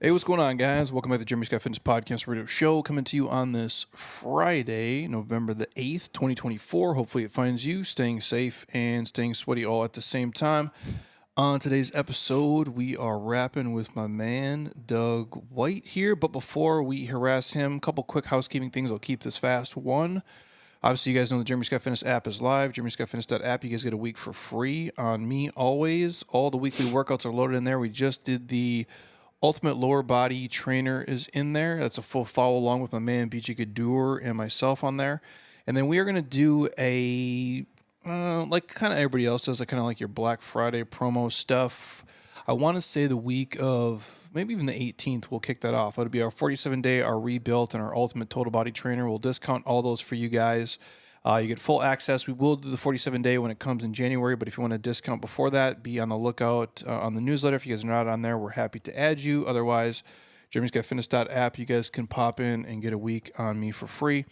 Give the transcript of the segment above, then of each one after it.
Hey, what's going on, guys? Welcome back to the Jeremy Scott Fitness Podcast Radio Show, coming to you on this Friday, November the 8th, 2024. Hopefully it finds you staying safe and staying sweaty all at the same time. On today's episode, we are rapping with my man, Doug White here. But before we harass him, a couple quick housekeeping things. I'll keep this fast. One, obviously, you guys know the Jeremy Scott Fitness app is live. JeremyScottFitness.app. You guys get a week for free on me always. All the weekly workouts are loaded in there. We just did the Ultimate Lower Body Trainer is in there. That's a full follow along with my man BJ Gadur and myself on there. And then we are going to do a, like kind of everybody else does, like kind of like your Black Friday promo stuff. I want to say the week of, maybe even the 18th, we'll kick that off. It'll be our 47-day, our Rebuilt, and our Ultimate Total Body Trainer. We'll discount all those for you guys. You get full access. We will do the 47-day when it comes in January, but if you want a discount before that, be on the lookout on the newsletter. If you guys are not on there, we're happy to add you. Otherwise, JeremyScottFitness.app, you guys can pop in and get a week on me for free.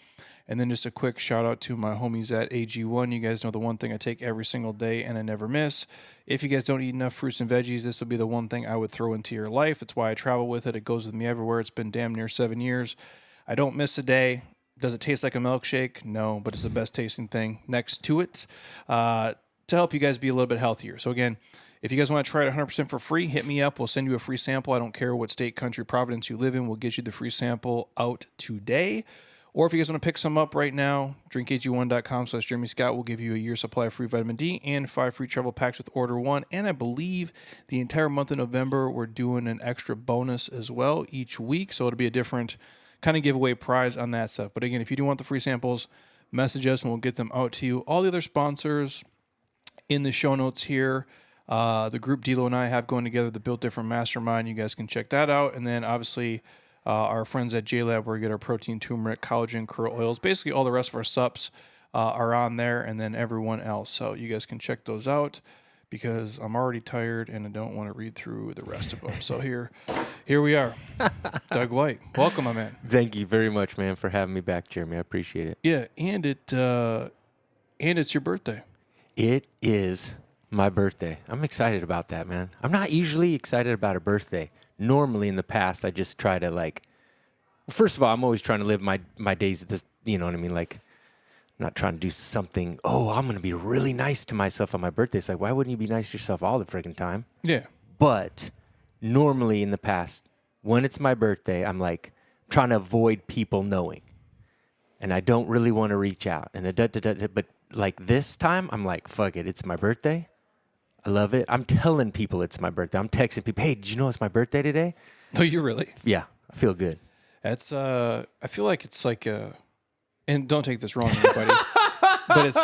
And then just a quick shout out to my homies at AG1. You guys know the one thing I take every single day and I never miss. If you guys don't eat enough fruits and veggies, this would be the one thing I would throw into your life. It's why I travel with it. It goes with me everywhere. It's been damn near 7 years. I don't miss a day. Does it taste like a milkshake? No, but it's the best tasting thing next to it to help you guys be a little bit healthier. So again, if you guys want to try it 100% for free, hit me up. We'll send you a free sample. I don't care what state, country, province you live in. We'll get you the free sample out today. Or if you guys want to pick some up right now, drinkag1.com/Jeremy Scott will give you a year's supply of free vitamin D and 5 free travel packs with order 1. And I believe the entire month of November, we're doing an extra bonus as well each week. So it'll be a different kind of giveaway prize on that stuff. But again, if you do want the free samples, message us and we'll get them out to you. All the other sponsors in the show notes here. The group Dilo and I have going together, the Built Different Mastermind. You guys can check that out. And then obviously our friends at JLab, where we get our protein, turmeric, collagen, curl oils. Basically all the rest of our sups are on there, and then everyone else. So you guys can check those out, because I'm already tired and I don't want to read through the rest of them. So here we are. Doug White. Welcome, my man. Thank you very much, man, for having me back, Jeremy. I appreciate it. Yeah, and it's your birthday. It is my birthday. I'm excited about that, man. I'm not usually excited about a birthday. Normally in the past, I just try to first of all, I'm always trying to live my days at this, you know what I mean? Like, I'm not trying to do something, I'm going to be really nice to myself on my birthday. It's like, why wouldn't you be nice to yourself all the friggin' time? Yeah. But normally in the past, when it's my birthday, I'm like trying to avoid people knowing. And I don't really want to reach out. And but like this time, I'm like, fuck it, it's my birthday. I love it. I'm telling people it's my birthday. I'm texting people, hey, did you know it's my birthday today? No, you really? Yeah, I feel good. That's I feel like it's like and don't take this wrong, everybody, but it's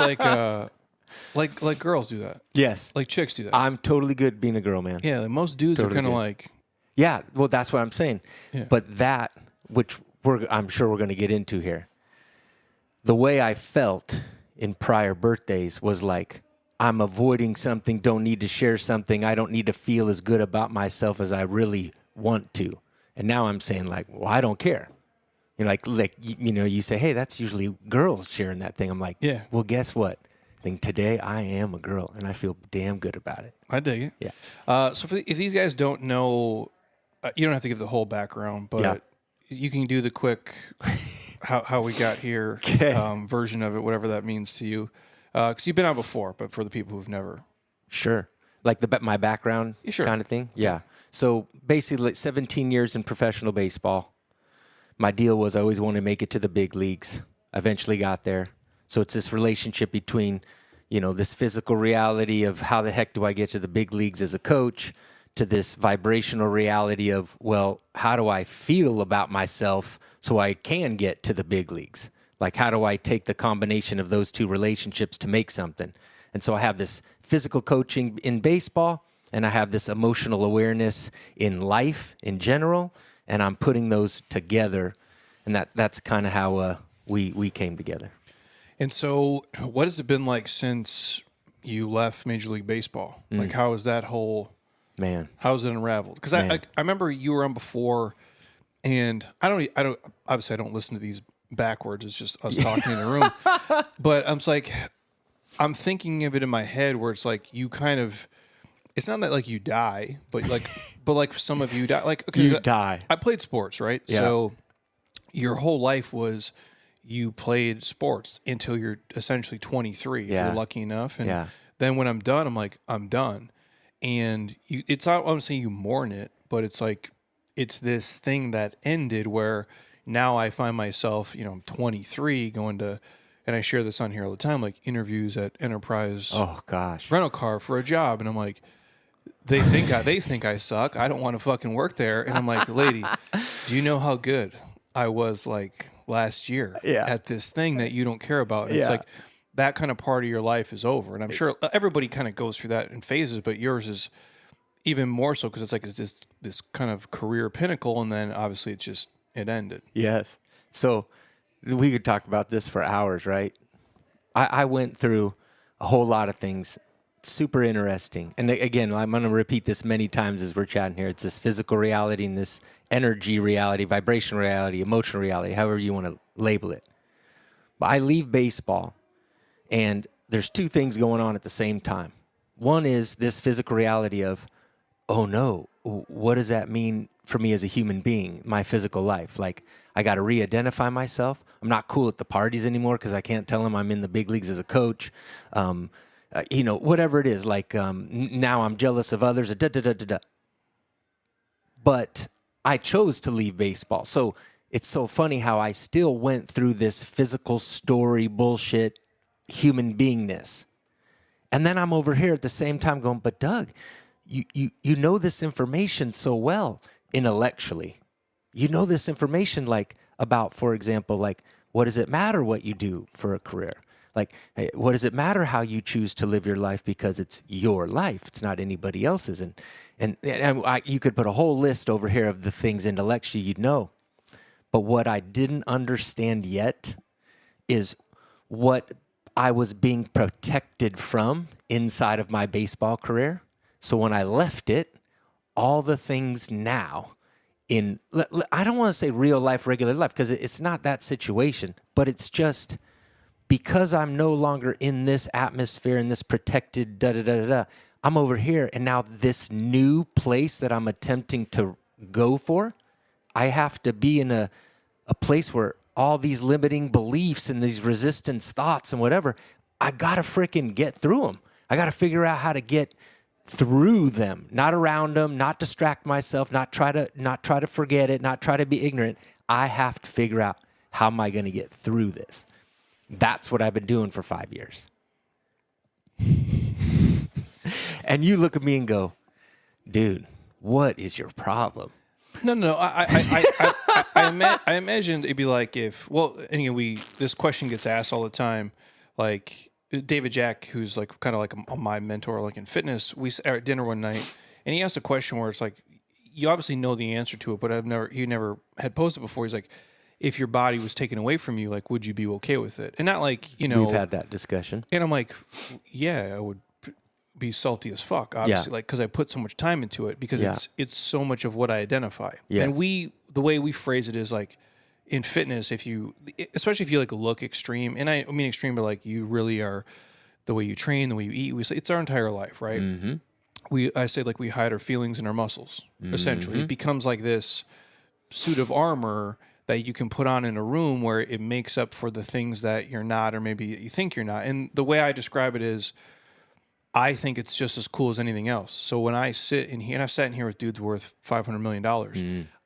like girls do that. Yes. Like chicks do that. I'm totally good being a girl, man. Yeah, like most dudes Totally are kind of good. like, Yeah, well, that's what I'm saying. Yeah. But that, which I'm sure we're going to get into here, the way I felt in prior birthdays was like, I'm avoiding something, don't need to share something, I don't need to feel as good about myself as I really want to. And now I'm saying like, well, I don't care. You know, you say, hey, that's usually girls sharing that thing. I'm like, Yeah. Well, guess what? I think today I am a girl, and I feel damn good about it. I dig it. Yeah. So if these guys don't know, you don't have to give the whole background, but Yeah. you can do the quick how we got here version of it, whatever that means to you. Because you've been on before, but for the people who've never. Sure. Like my background Sure. kind of thing? Yeah. So basically, like 17 years in professional baseball. My deal was I always wanted to make it to the big leagues. I eventually got there. So it's this relationship between, this physical reality of how the heck do I get to the big leagues as a coach, to this vibrational reality of, well, how do I feel about myself so I can get to the big leagues? Like, how do I take the combination of those two relationships to make something? And so I have this physical coaching in baseball, and I have this emotional awareness in life in general, and I'm putting those together, and that's kind of how we came together. And so what has it been like since you left Major League Baseball? Like, how is that whole... Man. How's it unraveled? Because I remember you were on before, and I don't obviously I don't listen to these backwards. It's just us talking in the room. But I'm thinking of it in my head where it's like you kind of it's not that like you die, but like some of you die. Like, 'cause You die. I played sports, right? Yeah. So your whole life was you played sports until you're essentially 23, if Yeah. you're lucky enough. And Yeah. then when I'm done, I'm like, I'm done. And it's not, I'm saying you mourn it, but it's like, it's this thing that ended where now I find myself, I'm 23 going to, and I share this on here all the time, like interviews at Enterprise Oh gosh. rental car for a job. And I'm like, they think I suck. I don't want to fucking work there. And I'm like, lady, do you know how good I was like last year at this thing that you don't care about? And it's like that kind of part of your life is over. And I'm sure everybody kind of goes through that in phases, but yours is even more so because it's like it's this kind of career pinnacle, and then obviously it ended. Yes. So we could talk about this for hours, right? I went through a whole lot of things, super interesting. And again, I'm going to repeat this many times as we're chatting here. It's this physical reality and this energy reality, vibration reality, emotional reality, however you want to label it. But I leave baseball, and there's two things going on at the same time. One is this physical reality of, oh no, what does that mean for me as a human being, my physical life? Like, I got to re-identify myself. I'm not cool at the parties anymore because I can't tell them I'm in the big leagues as a coach. Whatever it is, like now I'm jealous of others. But I chose to leave baseball. So it's so funny how I still went through this physical story bullshit human beingness. And then I'm over here at the same time going, but Doug, you know this information so well intellectually. You know this information like about, for example, like what does it matter what you do for a career? Like, hey, what does it matter how you choose to live your life because it's your life? It's not anybody else's. And you could put a whole list over here of the things intellectually you'd know. But what I didn't understand yet is what I was being protected from inside of my baseball career. So when I left it, all the things now I don't want to say real life, regular life, because it's not that situation, but it's just because I'm no longer in this atmosphere, in this protected I'm over here. And now this new place that I'm attempting to go for, I have to be in a place where all these limiting beliefs and these resistance thoughts and whatever, I got to freaking get through them. I got to figure out how to get through them, not around them, not distract myself, not try to forget it, not try to be ignorant. I have to figure out how am I going to get through this. That's what I've been doing for 5 years. And you look at me and go, dude, what is your problem? No. I imagined it'd be like this question gets asked all the time, like David Jack, who's like kind of like my mentor, like in fitness. We are at dinner one night, and he asked a question where it's like, you obviously know the answer to it, but he never had posed it before. He's like, if your body was taken away from you, like, would you be okay with it? And not like, We've had that discussion. And I'm like, yeah, I would be salty as fuck, obviously, like, because I put so much time into it, because it's so much of what I identify. Yes. And the way we phrase it is like, in fitness, especially if you like look extreme, and I mean extreme, but like you really are, the way you train, the way you eat, we say it's our entire life, right? Mm-hmm. I say like we hide our feelings in our muscles, essentially. It becomes like this suit of armor that you can put on in a room where it makes up for the things that you're not, or maybe you think you're not. And the way I describe it is, I think it's just as cool as anything else. So when I sit in here, and I've sat in here with dudes worth $500 million,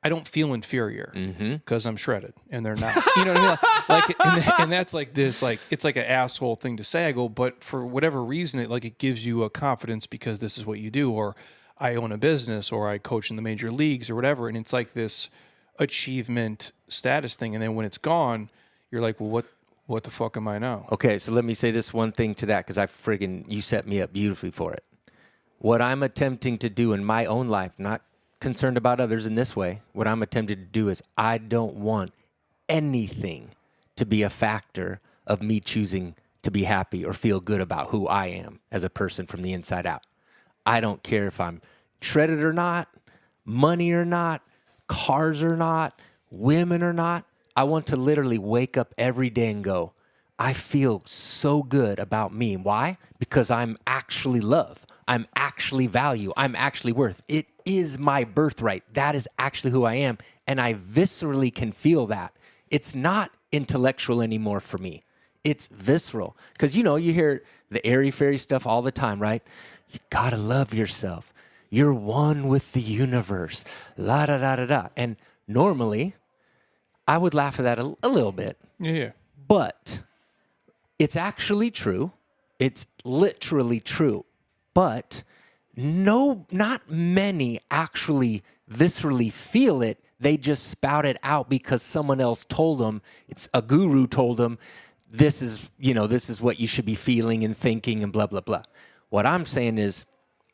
I don't feel inferior because I'm shredded and they're not. You know what I mean? And that's like this, like, it's like an asshole thing to say. I go, but for whatever reason, it gives you a confidence because this is what you do, or I own a business, or I coach in the major leagues or whatever. And it's like this achievement status thing. And then when it's gone, you're like, well, what the fuck am I now? Okay, so let me say this one thing to that, because you set me up beautifully for it. What I'm attempting to do in my own life, not concerned about others in this way, what I'm attempting to do is I don't want anything to be a factor of me choosing to be happy or feel good about who I am as a person from the inside out. I don't care if I'm shredded or not, money or not, cars or not, women or not. I want to literally wake up every day and go, I feel so good about me. Why? Because I'm actually love. I'm actually value. I'm actually worth. It is my birthright. That is actually who I am. And I viscerally can feel that. It's not intellectual anymore for me. It's visceral. Because, you hear the airy-fairy stuff all the time, right? You got to love yourself. You're one with the universe. La da da da da. And normally, I would laugh at that a little bit. Yeah. But it's actually true. It's literally true. But not many actually viscerally feel it. They just spout it out because someone else told them. It's a guru told them, this is what you should be feeling and thinking and blah, blah, blah. What I'm saying is,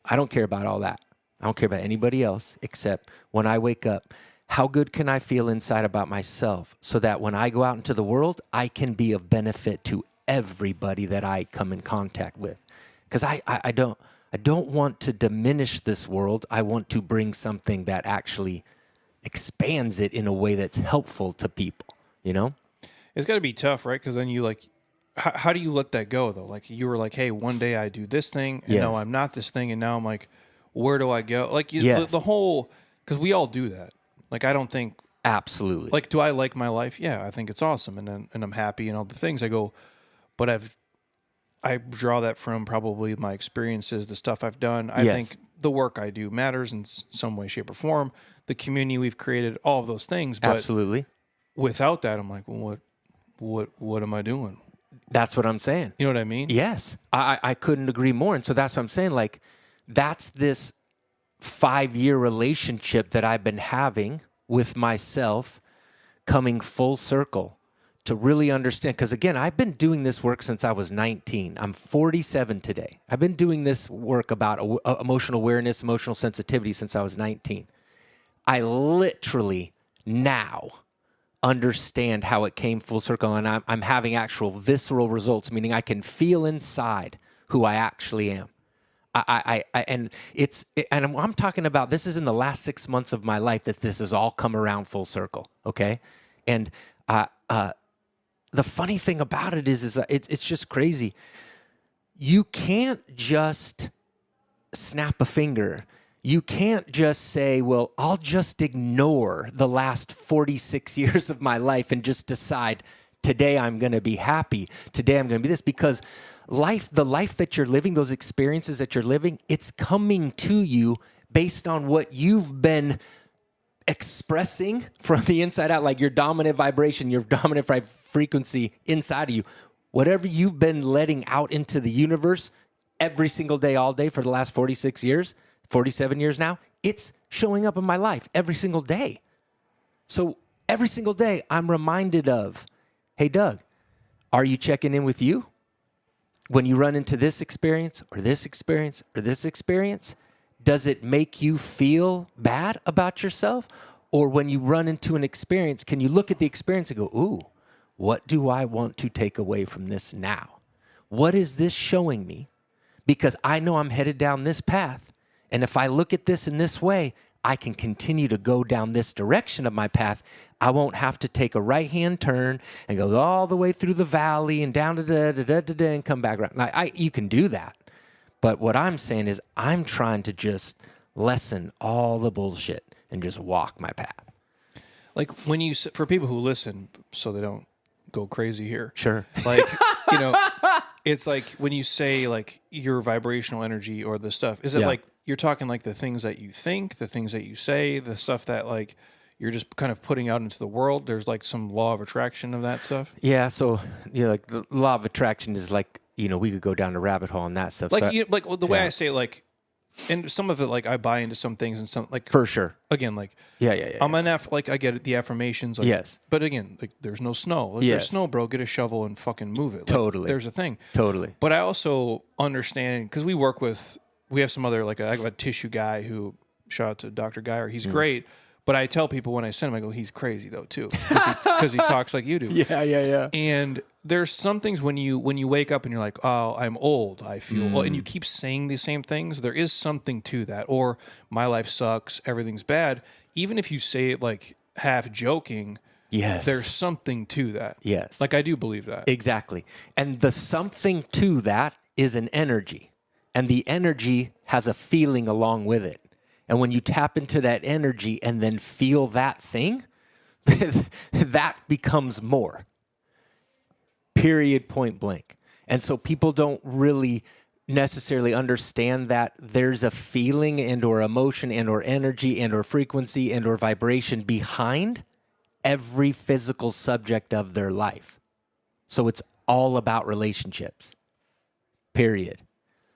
I don't care about all that. I don't care about anybody else except when I wake up, how good can I feel inside about myself so that when I go out into the world, I can be of benefit to everybody that I come in contact with. Because I don't want to diminish this world. I want to bring something that actually expands it in a way that's helpful to people, It's got to be tough, right? Because then you how do you let that go, though? Like, you were like, hey, one day I do this thing, and now I'm not this thing, and now I'm like, where do I go? Like, the whole, because we all do that. Like, I don't think. Absolutely. Like, do I like my life? Yeah, I think it's awesome, and I'm happy and all the things. I go, but I draw that from probably my experiences, the stuff I've done. I think the work I do matters in some way, shape, or form. The community we've created, all of those things. But absolutely. Without that, I'm like, well, what am I doing? That's what I'm saying. You know what I mean? Yes. I couldn't agree more. And so that's what I'm saying. Like, that's this 5-year relationship that I've been having with myself coming full circle to really understand. Because again, I've been doing this work since I was 19. I'm 47 today. I've been doing this work about emotional awareness, emotional sensitivity since I was 19. I literally now understand how it came full circle, and I'm having actual visceral results, meaning I can feel inside who I actually am. And I'm talking about, this is in the last 6 months of my life that this has all come around full circle. Okay. And, the funny thing about it is it's just crazy. You can't just snap a finger. You can't just say, well, I'll just ignore the last 46 years of my life and just decide today I'm going to be happy. Today I'm going to be this, because the life that you're living, those experiences that you're living, it's coming to you based on what you've been expressing from the inside out, like your dominant vibration, your dominant frequency inside of you. Whatever you've been letting out into the universe every single day, all day for the last 46 years, 47 years now, it's showing up in my life every single day. So every single day I'm reminded of, hey, Doug, are you checking in with you? When you run into this experience or this experience or this experience, does it make you feel bad about yourself? Or when you run into an experience, can you look at the experience and go, ooh, what do I want to take away from this now? What is this showing me? Because I know I'm headed down this path. And if I look at this in this way, I can continue to go down this direction of my path. I won't have to take a right-hand turn and go all the way through the valley and down to and come back around. You can do that. But what I'm saying is I'm trying to just lessen all the bullshit and just walk my path. Like, when you, for people who listen, so they don't go crazy here. Sure. Like, it's like when you say like your vibrational energy or the stuff, is it like you're talking like the things that you think, the things that you say, the stuff that like you're just kind of putting out into the world? There's like some law of attraction of that stuff? Yeah. So, like the law of attraction is like, we could go down a rabbit hole on that stuff. Like, So, the way I say it, like, and some of it, like, I buy into some things and some, like, for sure. Again, like, Yeah. I'm like, I get it, the affirmations. Like, yes. But again, like, there's no snow. Like, there's snow, bro. Get a shovel and fucking move it. Like, totally. There's a thing. Totally. But I also understand, because we have some other, like, I have a tissue guy who, shout out to Dr. Geyer. He's great. But I tell people when I send him, I go, he's crazy though too, because he talks like you do. Yeah. And there's some things when you wake up and you're like, oh, I'm old, I feel old, and you keep saying the same things. There is something to that. Or my life sucks, everything's bad. Even if you say it like half joking, yes, there's something to that. Yes, like I do believe that. Exactly. And the something to that is an energy. And the energy has a feeling along with it. And when you tap into that energy and then feel that thing, that becomes more. Period, point blank. And so people don't really necessarily understand that there's a feeling and or emotion and or energy and or frequency and or vibration behind every physical subject of their life. So it's all about relationships. Period.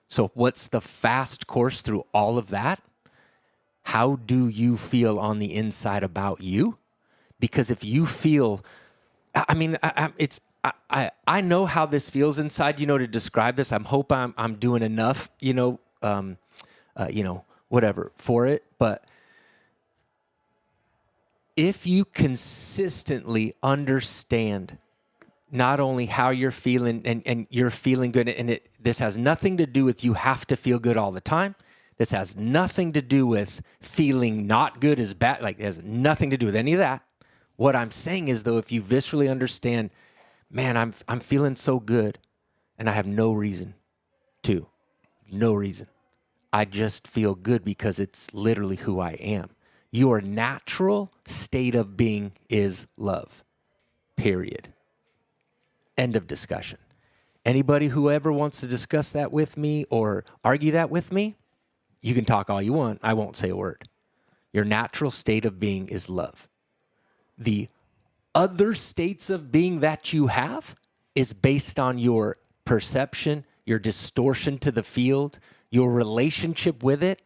So what's the fast course through all of that? How do you feel on the inside about you? Because if you feel, I mean, I know how this feels inside, to describe this. I hope I'm doing enough, whatever for it. But if you consistently understand not only how you're feeling and you're feeling good, and this has nothing to do with you have to feel good all the time. This has nothing to do with feeling not good is bad. Like, it has nothing to do with any of that. What I'm saying is, though, if you viscerally understand, man, I'm feeling so good, and I have no reason to. No reason. I just feel good because it's literally who I am. Your natural state of being is love. Period. End of discussion. Anybody who ever wants to discuss that with me or argue that with me, you can talk all you want. I won't say a word. Your natural state of being is love. The other states of being that you have is based on your perception, your distortion to the field, your relationship with it,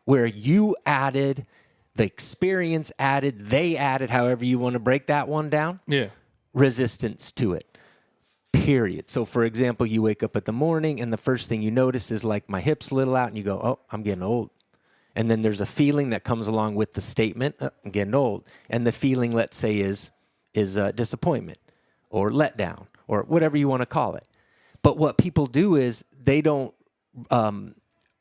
where you added, the experience added, they added, however you want to break that one down. Yeah. Resistance to it. Period. So, for example, you wake up in the morning and the first thing you notice is like my hips a little out and you go, oh, I'm getting old. And then there's a feeling that comes along with the statement, I'm getting old. And the feeling, let's say, is disappointment or letdown or whatever you want to call it. But what people do is they don't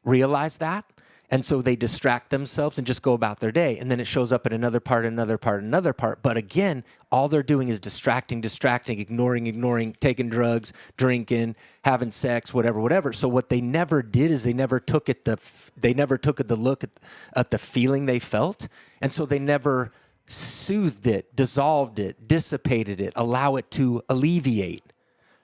realize that. And so they distract themselves and just go about their day. And then it shows up in another part. But again, all they're doing is distracting, ignoring, taking drugs, drinking, having sex, whatever. So what they never did is they never took the look at the feeling they felt. And so they never soothed it, dissolved it, dissipated it, allow it to alleviate.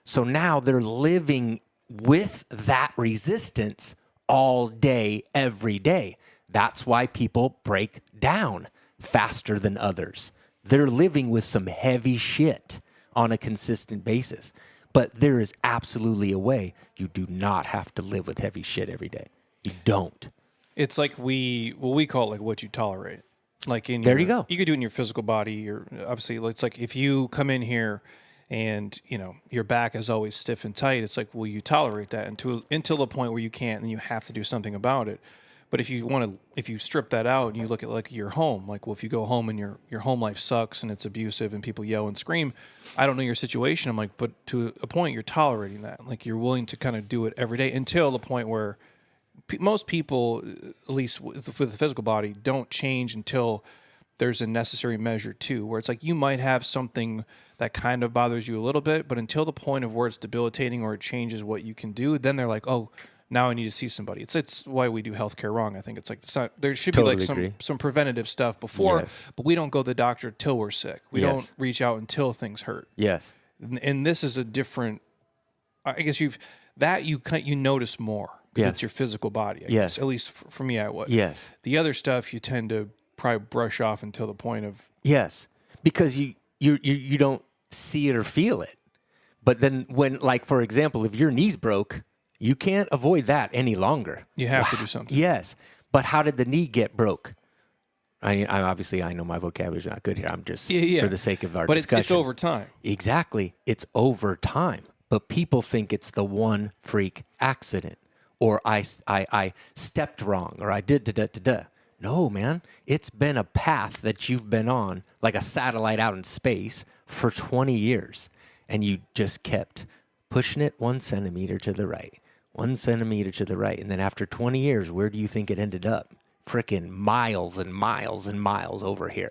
So now they're living with that resistance all day, every day. That's why people break down faster than others. They're living with some heavy shit on a consistent basis. But there is absolutely a way you do not have to live with heavy shit every day. You don't. It's like we call it like what you tolerate. Like there you go. You could do it in your physical body. Or obviously, it's like if you come in here and your back is always stiff and tight, it's like, will you tolerate that until the point where you can't, and you have to do something about it. But if you strip that out and you look at like your home, like, well, if you go home and your home life sucks and it's abusive and people yell and scream, I don't know your situation. I'm like, but to a point, you're tolerating that. Like, you're willing to kind of do it every day until the point where most people, at least with the physical body, don't change until there's a necessary measure too, where it's like you might have something that kind of bothers you a little bit, but until the point of where it's debilitating or it changes what you can do, then they're like, oh, now I need to see somebody. It's why we do healthcare wrong. I think it's like there should Totally be like some preventative stuff before, yes. But we don't go to the doctor till we're sick. We yes. don't reach out until things hurt. Yes. And this is a different. I guess you notice more because yes. it's your physical body. I yes. guess. At least for me, I would. Yes. The other stuff you tend to probably brush off until the point of. Yes, because you don't see it or feel it. But then when, like, for example, if your knee's broke, you can't avoid that any longer. You have to do something. Yes. But how did the knee get broke? I know my vocabulary is not good here. I'm just for the sake of our discussion. But it's over time. Exactly. It's over time. But people think it's the one freak accident, or I stepped wrong, or I did da-da-da-da. No, man. It's been a path that you've been on, like a satellite out in space, for 20 years. And you just kept pushing it 1 centimeter to the right, 1 centimeter to the right. And then after 20 years, where do you think it ended up? Frickin' miles and miles and miles over here.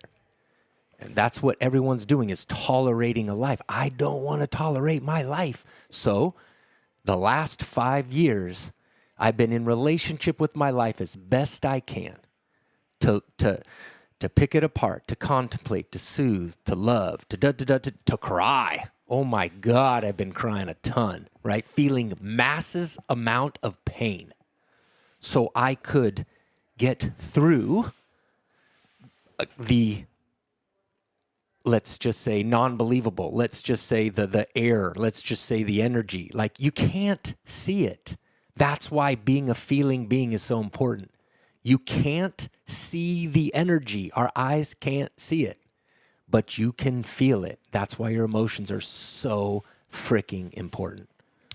And that's what everyone's doing, is tolerating a life. I don't want to tolerate my life. So the last 5 years, I've been in relationship with my life as best I can to pick it apart, to contemplate, to soothe, to love, to cry. Oh my God, I've been crying a ton, right? Feeling masses amount of pain so I could get through the, let's just say, non-believable. Let's just say the air. Let's just say the energy. Like, you can't see it. That's why being a feeling being is so important. You can't see the energy. Our eyes can't see it, but you can feel it. That's why your emotions are so freaking important.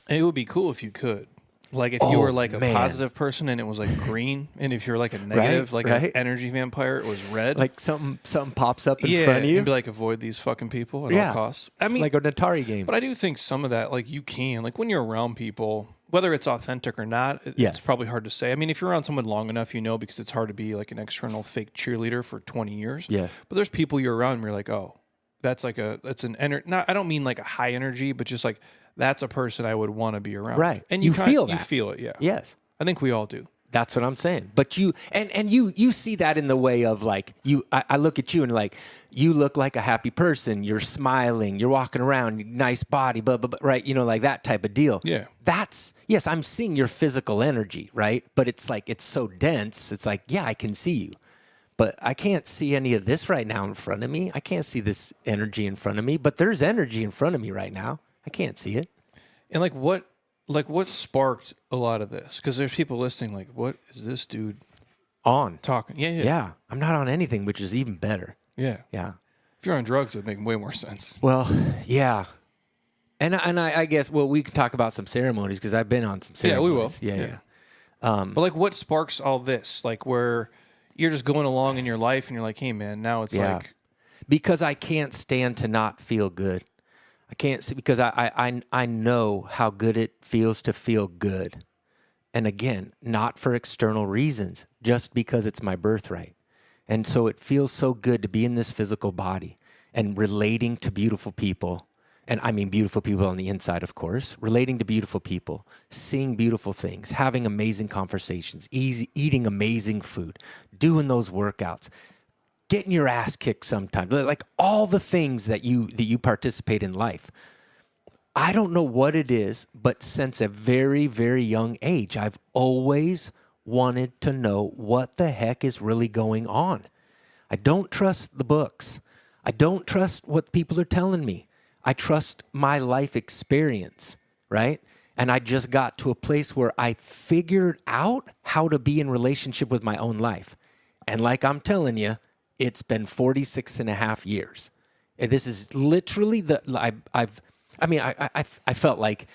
It would be cool if you could. Like if you were like a man. positive person and it was like green, and if you're like a negative, like an energy vampire, it was red. Like something pops up in front of you. And be like, avoid these fucking people at all costs. I mean, like an Atari game. But I do think some of that, like you can, like when you're around people, whether it's authentic or not, it's probably hard to say. I mean, if you're around someone long enough, you know, because it's hard to be like an external fake cheerleader for 20 years. Yeah. But there's people you're around and you're like, oh, that's an energy. Not, I don't mean like a high energy, but just like, that's a person I would want to be around. Right. And you feel that. You feel it, yeah. Yes. I think we all do. That's what I'm saying. But you see that in the way of like I look at you and like you look like a happy person. You're smiling. You're walking around. Nice body. Blah, blah, blah, right. You know, like that type of deal. Yeah. Yes, I'm seeing your physical energy, right? But it's like it's so dense. It's like, yeah, I can see you. But I can't see any of this right now in front of me. I can't see this energy in front of me. But there's energy in front of me right now. I can't see it. And like what sparked a lot of this? Because there's people listening like, what is this dude on talking? Yeah. I'm not on anything, which is even better. Yeah. If you're on drugs, it would make way more sense. Well, yeah. And I guess, well, we can talk about some ceremonies because I've been on some ceremonies. Yeah, we will. Yeah. But like what sparks all this? Like where you're just going along in your life and you're like, hey man, now it's like. Because I can't stand to not feel good. I can't see because I know how good it feels to feel good. And again, not for external reasons, just because it's my birthright. And so it feels so good to be in this physical body and relating to beautiful people. And I mean beautiful people on the inside, of course, relating to beautiful people, seeing beautiful things, having amazing conversations, eating amazing food, doing those workouts, getting your ass kicked sometimes, like all the things that you participate in life. I don't know what it is, but since a very, very young age, I've always wanted to know what the heck is really going on. I don't trust the books. I don't trust what people are telling me. I trust my life experience, right? And I just got to a place where I figured out how to be in relationship with my own life. And like I'm telling you, it's been 46 and a half years. And this is literally I felt like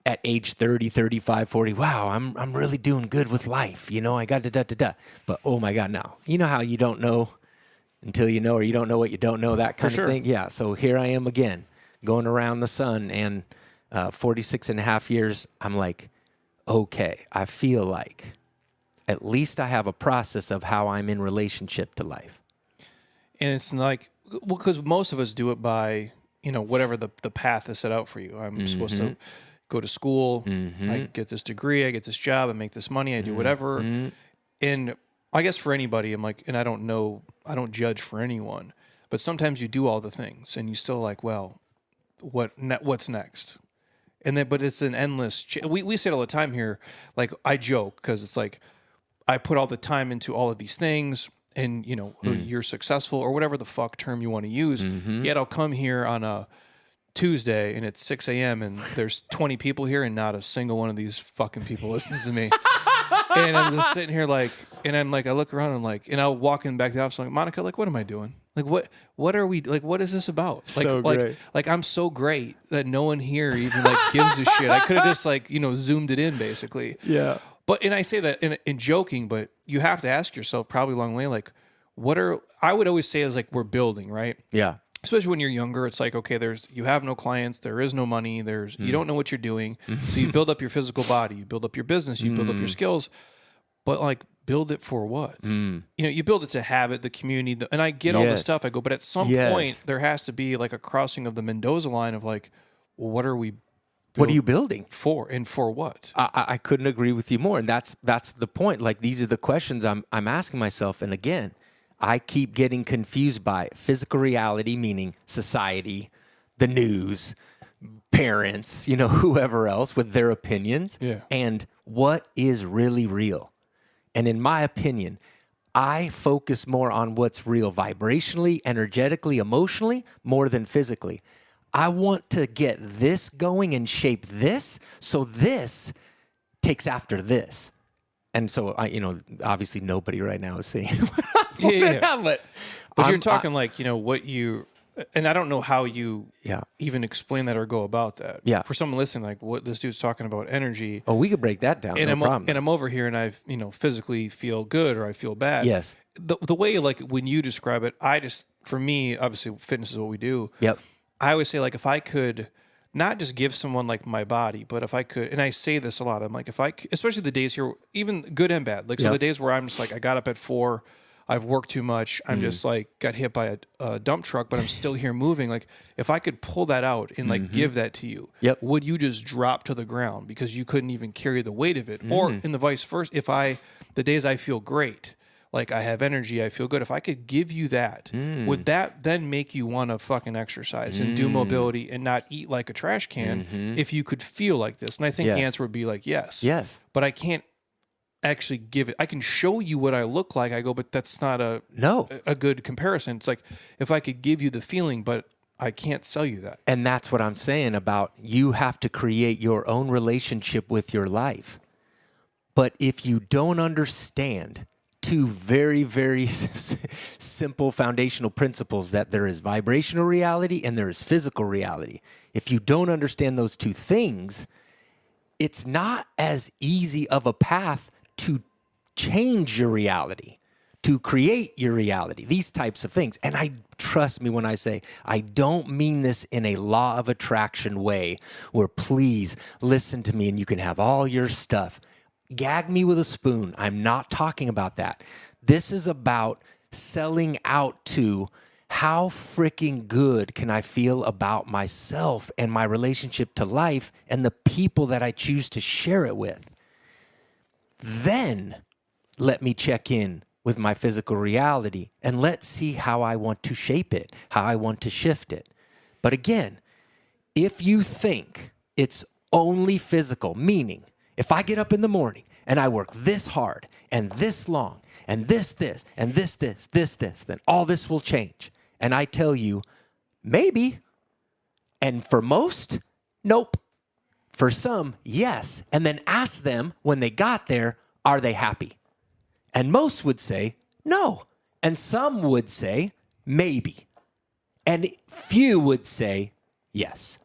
at age 30, 35, 40, wow, I'm really doing good with life. You know, I got da. But oh my God, now. You know how you don't know until you know, or you don't know what you don't know, that kind of thing? Yeah, so here I am again, going around the sun, and 46 and a half years, I'm like, okay, I feel like at least I have a process of how I'm in relationship to life. And it's like, well, because most of us do it by, you know, whatever the path is set out for you. I'm supposed to go to school, I get this degree, I get this job, I make this money, I do whatever. And I guess for anybody, I'm like, and I don't judge for anyone, but sometimes you do all the things and you still like, well, what's next? And then, but it's an endless, we say it all the time here, like I joke because it's like, I put all the time into all of these things, and you know, you're successful or whatever the fuck term you want to use. Yet I'll come here on a Tuesday and it's 6 a.m. and there's 20 people here and not a single one of these fucking people listens to me. And I'm just sitting here like, and I'm like, I look around and like, and I'll walk in back to the office like, Monica, like, what am I doing? Like, what are we, like, what is this about? Like, so great. Like, I'm so great that no one here even like gives a shit. I could have just like, you know, zoomed it in basically. Yeah. But, and I say that in joking, but you have to ask yourself probably along the way, like, I would always say is like, we're building, right? Yeah. Especially when you're younger, it's like, okay, you have no clients, there is no money, you don't know what you're doing. So you build up your physical body, you build up your business, you build up your skills, but like, build it for what? You know, you build it to have it, the community, and I get all this stuff. I go, but at some point there has to be like a crossing of the Mendoza line of like, well, what are we What are you building? For, and for what? I couldn't agree with you more. And that's the point. Like, these are the questions I'm asking myself. And again, I keep getting confused by physical reality, meaning society, the news, parents, whoever else with their opinions, and what is really real. And in my opinion, I focus more on what's real vibrationally, energetically, emotionally, more than physically. I want to get this going and shape this so this takes after this. And so, obviously nobody right now is seeing what I'm putting out, but you're talking what you, and I don't know how you even explain that or go about that. Yeah. For someone listening, like what this dude's talking about energy. Oh, we could break that down. And no problem. And I'm over here and I, physically feel good or I feel bad. Yes. The way, like, when you describe it, for me, obviously fitness is what we do. Yep. I always say, like, if I could not just give someone, like, my body, but if I could, and I say this a lot, I'm like, especially the days here, even good and bad, like, so the days where I'm just like, I got up at 4, I've worked too much, I'm just like, got hit by a dump truck, but I'm still here moving. Like, if I could pull that out and like give that to you, would you just drop to the ground because you couldn't even carry the weight of it? Or in the vice versa, the days I feel great, like I have energy, I feel good. If I could give you that, would that then make you want to fucking exercise and do mobility and not eat like a trash can if you could feel like this? And I think the answer would be like, yes. Yes. But I can't actually give it. I can show you what I look like. I go, but that's not a good comparison. It's like, if I could give you the feeling, but I can't sell you that. And that's what I'm saying about you have to create your own relationship with your life. But if you don't understand two very, very simple foundational principles, that there is vibrational reality and there is physical reality. If you don't understand those two things, it's not as easy of a path to change your reality, to create your reality, these types of things. And trust me when I say, I don't mean this in a law of attraction way where, please listen to me and you can have all your stuff. Gag me with a spoon. I'm not talking about that. This is about selling out to how freaking good can I feel about myself and my relationship to life and the people that I choose to share it with. Then let me check in with my physical reality and let's see how I want to shape it, how I want to shift it. But again, if you think it's only physical, meaning if I get up in the morning and I work this hard and this long and this, and this, then all this will change. And I tell you, maybe. And for most, nope. For some, yes. And then ask them when they got there, are they happy? And most would say no. And some would say maybe. And few would say yes.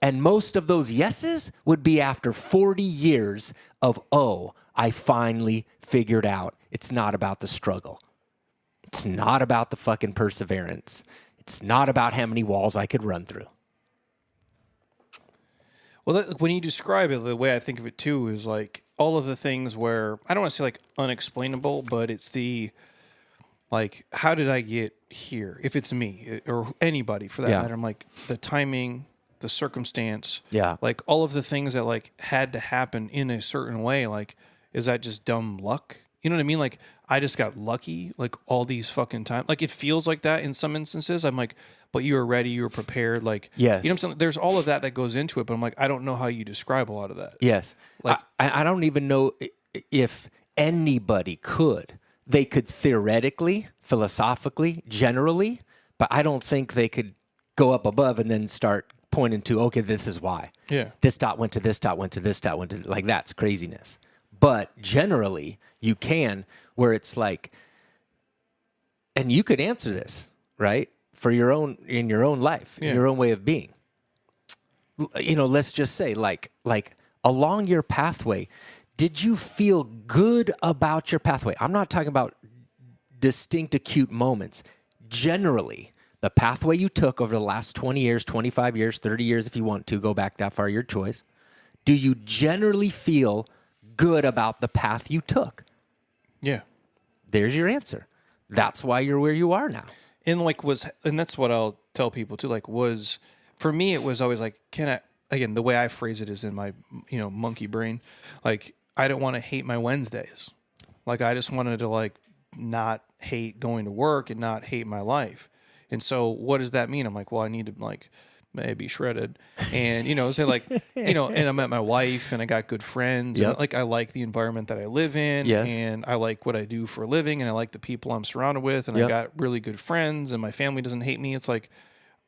And most of those yeses would be after 40 years of, I finally figured out it's not about the struggle. It's not about the fucking perseverance. It's not about how many walls I could run through. Well, when you describe it, the way I think of it too is like all of the things where, I don't want to say like unexplainable, but it's the, like, how did I get here? If it's me or anybody for that matter, I'm like, the timing, the circumstance, like all of the things that like had to happen in a certain way. Like, is that just dumb luck? You know what I mean? Like, I just got lucky, like all these fucking times. Like, it feels like that in some instances. I'm like, but you were ready, you were prepared. Like, yes. You know what I'm saying? There's all of that goes into it, but I'm like, I don't know how you describe a lot of that. Yes. Like, I don't even know if anybody could. They could theoretically, philosophically, generally, but I don't think they could go up above and then start pointing to, okay, this is why. Yeah. This dot went to this dot, went to this dot, went to, like, that's craziness. But generally, you can, where it's like, and you could answer this, right? For your own, in your own life, in your own way of being. You know, let's just say, like along your pathway, did you feel good about your pathway? I'm not talking about distinct, acute moments. Generally, the pathway you took over the last 20 years, 25 years, 30 years, if you want to go back that far, your choice. Do you generally feel good about the path you took? Yeah. There's your answer. That's why you're where you are now. And like and that's what I'll tell people too. Like, for me, it was always like, again, the way I phrase it is in my, monkey brain. Like, I don't want to hate my Wednesdays. Like, I just wanted to like not hate going to work and not hate my life. And so what does that mean? I'm like, well, I need to like maybe shredded and, say like, and I met my wife and I got good friends. Yep. And like, I like the environment that I live in Yes. and I like what I do for a living and I like the people I'm surrounded with. And I Yep. got really good friends and my family doesn't hate me. It's like,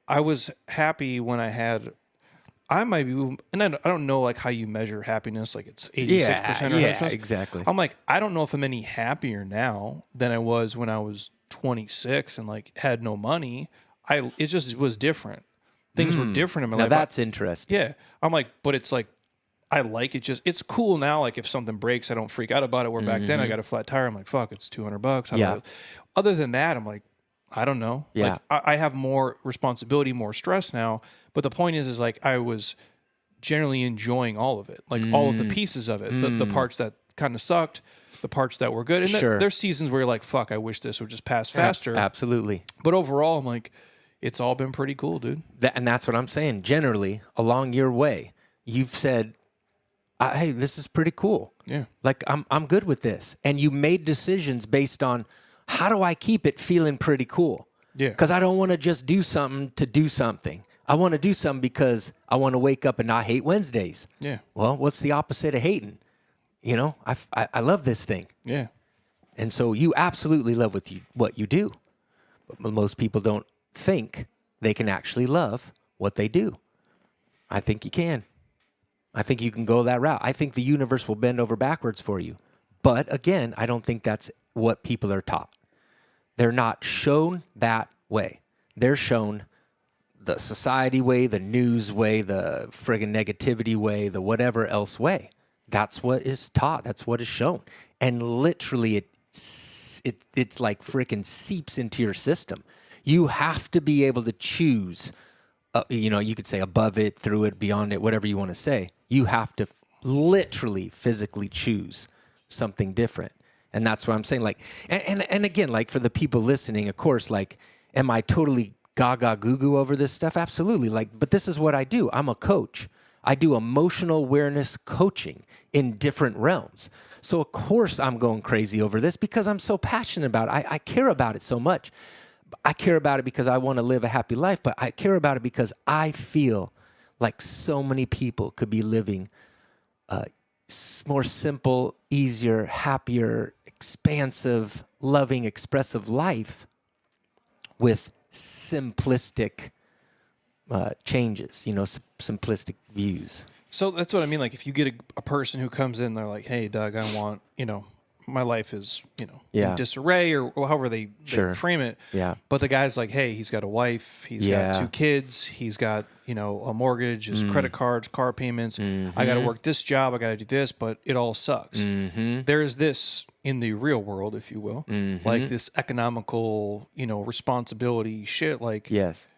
I was happy when I might be, and I don't know like how you measure happiness. Like it's 86% or yeah, exactly. I'm like, I don't know if I'm any happier now than I was when I was 26 and like had no money. It just was different. Things were different in my Now life. that's interesting. Yeah. I'm like, but it's like, I like it. It's cool now. Like if something breaks, I don't freak out about it. Where back then I got a flat tire. I'm like, fuck, it's $200. Yeah. Other than that, I'm like, I don't know. Yeah. Like I have more responsibility, more stress now. But the point is like I was generally enjoying all of it, like all of the pieces of it, the parts that kind of sucked, the parts that were good. And Sure. there's seasons where you're like, fuck, I wish this would just pass faster. Absolutely. But overall, I'm like, it's all been pretty cool, dude. And that's what I'm saying. Generally, along your way, you've said, hey, this is pretty cool. Yeah. Like, I'm good with this. And you made decisions based on how do I keep it feeling pretty cool? Yeah. Because I don't want to just do something to do something. I want to do something because I want to wake up and not hate Wednesdays. Yeah. Well, what's the opposite of hating? I love this thing. Yeah. And so you absolutely love what you do. But most people don't think they can actually love what they do. I think you can. I think you can go that route. I think the universe will bend over backwards for you. But again, I don't think that's what people are taught. They're not shown that way. They're shown the society way, the news way, the friggin' negativity way, the whatever else way. That's what is taught. That's what is shown. And literally it's like freaking seeps into your system. You have to be able to choose, you could say above it, through it, beyond it, whatever you want to say. You have to literally physically choose something different. And that's what I'm saying. Like, and again, like for the people listening, of course, like, am I totally gaga goo goo over this stuff? Absolutely. Like, but this is what I do. I'm a coach. I do emotional awareness coaching in different realms. So of course I'm going crazy over this because I'm so passionate about it. I care about it so much. I care about it because I want to live a happy life, but I care about it because I feel like so many people could be living more simple, easier, happier, expansive, loving, expressive life with simplistic changes, simplistic views. So that's what I mean. Like if you get a person who comes in, they're like, hey, Doug, I want, my life is, in disarray or however they frame it. Yeah. But the guy's like, hey, he's got a wife, he's got 2 kids, he's got, a mortgage, his credit cards, car payments. I got to work this job, I got to do this, but it all sucks. There's this in the real world, if you will, like this economical, responsibility shit. Like, yes.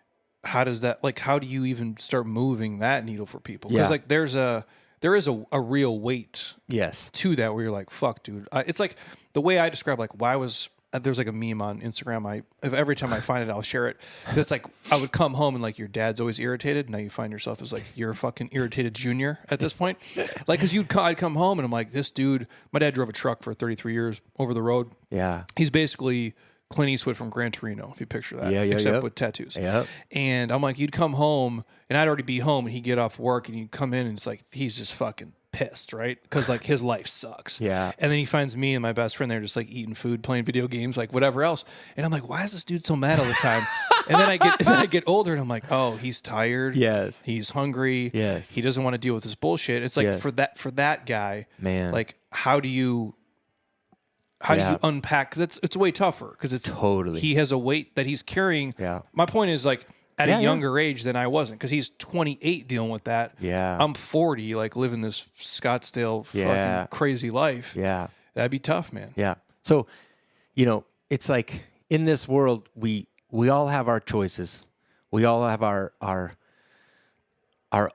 How does that, like, how do you even start moving that needle for people? Because like there is a real weight to that where you're like, fuck, dude. It's like the way I describe, like, there's like a meme on Instagram. Every time I find it, I'll share it. It's like, I would come home and like, your dad's always irritated. Now you find yourself as like, you're a fucking irritated junior at this point. Like, cause I'd come home and I'm like, this dude, my dad drove a truck for 33 years over the road. Yeah. He's basically Clint Eastwood from Gran Torino, if you picture that, except with tattoos. Yep. And I'm like, you'd come home and I'd already be home and he'd get off work and you'd come in and it's like, he's just fucking pissed, right? Because like his life sucks. Yeah. And then he finds me and my best friend there just like eating food, playing video games, like whatever else. And I'm like, why is this dude so mad all the time? And then I get older and I'm like, oh, he's tired. Yes. He's hungry. Yes. He doesn't want to deal with this bullshit. It's like for that guy, man, like how do you unpack? Because it's way tougher because it's totally, he has a weight that he's carrying. Yeah. My point is like at a younger age than I wasn't because he's 28 dealing with that. Yeah. I'm 40, like living this Scottsdale fucking crazy life. Yeah. That'd be tough, man. Yeah. So, it's like in this world, we all have our choices. We all have our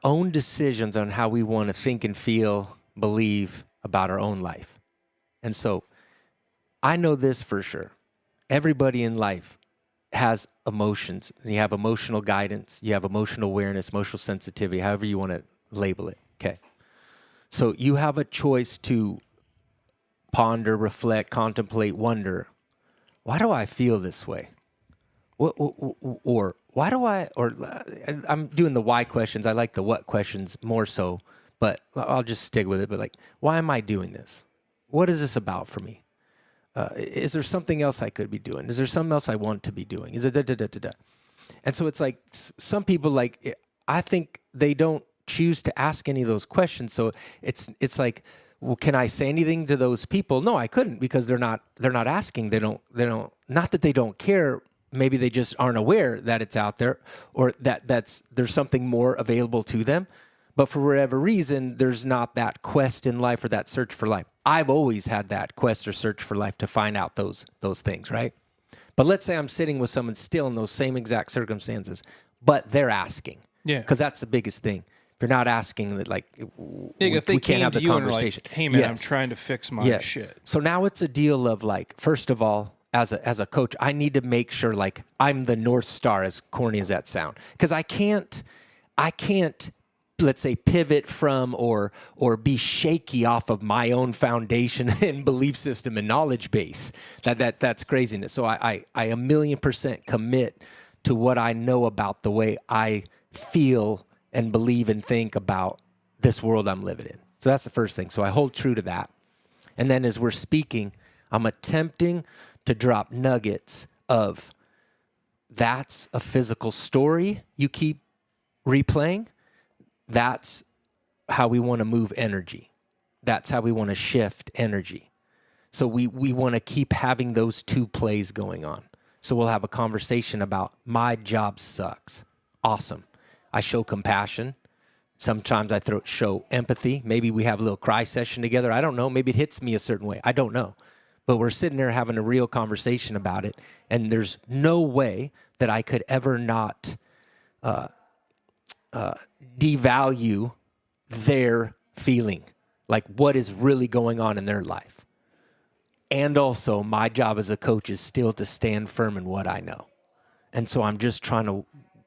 own decisions on how we want to think and feel, believe about our own life. And so I know this for sure. Everybody in life has emotions. You have emotional guidance. You have emotional awareness, emotional sensitivity, however you want to label it. Okay. So you have a choice to ponder, reflect, contemplate, wonder. Why do I feel this way? Or why do I'm doing the why questions. I like the what questions more so, but I'll just stick with it. But like, why am I doing this? What is this about for me? Is there something else I could be doing? Is there something else I want to be doing? Is it da-da-da-da-da? And so it's like some people, like, I think they don't choose to ask any of those questions. So it's like, well, can I say anything to those people? No, I couldn't, because they're not asking. They don't, not that they don't care. Maybe they just aren't aware that it's out there, or that there's something more available to them. But for whatever reason, there's not that quest in life or that search for life. I've always had that quest or search for life to find out those things, right? But let's say I'm sitting with someone still in those same exact circumstances, but they're asking. Yeah. Because that's the biggest thing. If you're not asking, that, like, if they we can't have the conversation. Like, hey, man, I'm trying to fix my shit. So now it's a deal of, like, first of all, as a coach, I need to make sure, like, I'm the North Star, as corny as that sound. Because I can't, let's say, pivot from or be shaky off of my own foundation and belief system and knowledge base. That's craziness. So I 1,000,000% commit to what I know about the way I feel and believe and think about this world I'm living in. So that's the first thing. So I hold true to that. And then as we're speaking, I'm attempting to drop nuggets of, that's a physical story you keep replaying. That's how we want to move energy. That's how we want to shift energy. So we want to keep having those two plays going on. So we'll have a conversation about, my job sucks. Awesome. I show compassion. Sometimes I show empathy. Maybe we have a little cry session together. I don't know. Maybe it hits me a certain way. I don't know. But we're sitting there having a real conversation about it. And there's no way that I could ever not devalue their feeling, like what is really going on in their life. And also, my job as a coach is still to stand firm in what I know. And so I'm just trying to,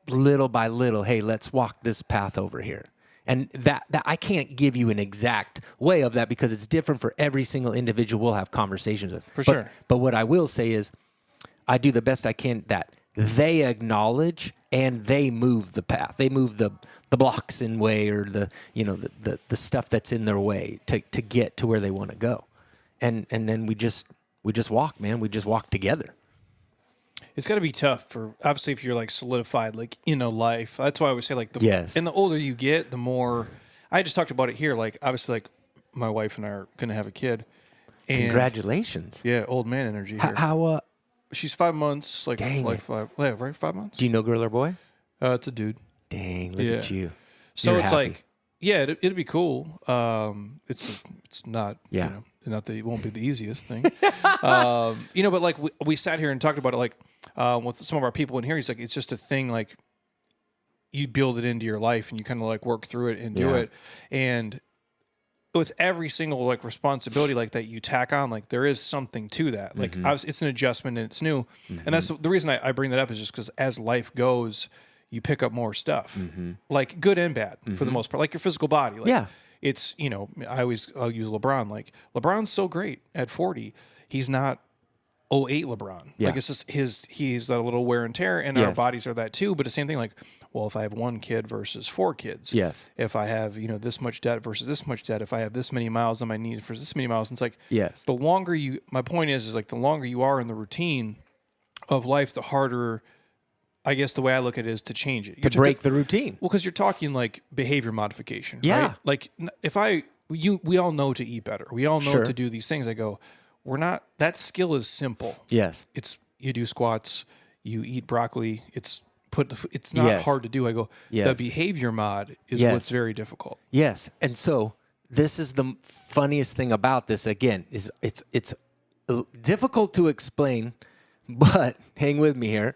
little by little, hey, let's walk this path over here. And that I can't give you an exact way of that, because it's different for every single individual we'll have conversations with. For sure. But what I will say is, I do the best I can that they acknowledge and they move the path. They move the blocks in way, or the stuff that's in their way to get to where they want to go. And then we just walk, man. We just walk together. It's got to be tough for, obviously, if you're like solidified, like in a life. That's why I always say, like, and the older you get, the more. I just talked about it here. Like, obviously, like, my wife and I are going to have a kid. And congratulations. Yeah, old man energy here. How she's 5 months. Like, dang like 5. Yeah, right, 5 months. Do you know, girl or boy? It's a dude. Dang, look at you. So You're it's happy. like, yeah, it'd be cool. It's not, not that it won't be the easiest thing. But like we sat here and talked about it, like with some of our people in here. He's like, it's just a thing. Like, you build it into your life and you kind of like work through it and do it. And with every single like responsibility like that you tack on, like there is something to that. Like it's an adjustment and it's new. And that's the reason I bring that up, is just because as life goes, you pick up more stuff, like good and bad for the most part, like your physical body. Like, it's, I'll use LeBron. Like, LeBron's so great at 40. He's not 08 LeBron. Like, it's just he's that little wear and tear, and our bodies are that too. But the same thing, like, well, if I have one kid versus 4 kids, if I have, this much debt versus this much debt, if I have this many miles on my knees versus this many miles, and it's like, the longer my point is like, the longer you are in the routine of life, the harder, I guess the way I look at it is to change it. To break the routine. Well, because you're talking like behavior modification, Yeah. right? Like, we all know to eat better. We all know to do these things. I go, that skill is simple. Yes. It's, you do squats, you eat broccoli, it's not hard to do. I go, the behavior mod is what's very difficult. Yes. And so this is the funniest thing about this, again, is it's difficult to explain, but hang with me here.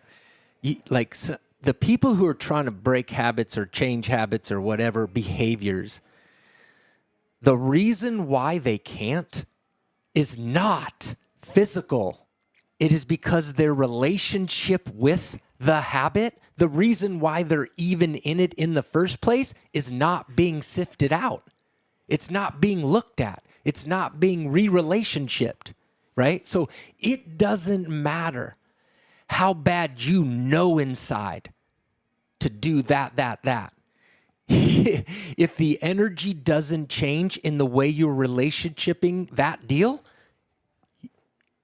The people who are trying to break habits or change habits or whatever behaviors, the reason why they can't is not physical. It is because their relationship with the habit The reason why they're even in it in the first place is not being sifted out. It's not being looked at. It's not being re-relationshiped, right? So it doesn't matter how bad you know inside to do that. If the energy doesn't change in the way you're relationshiping that deal,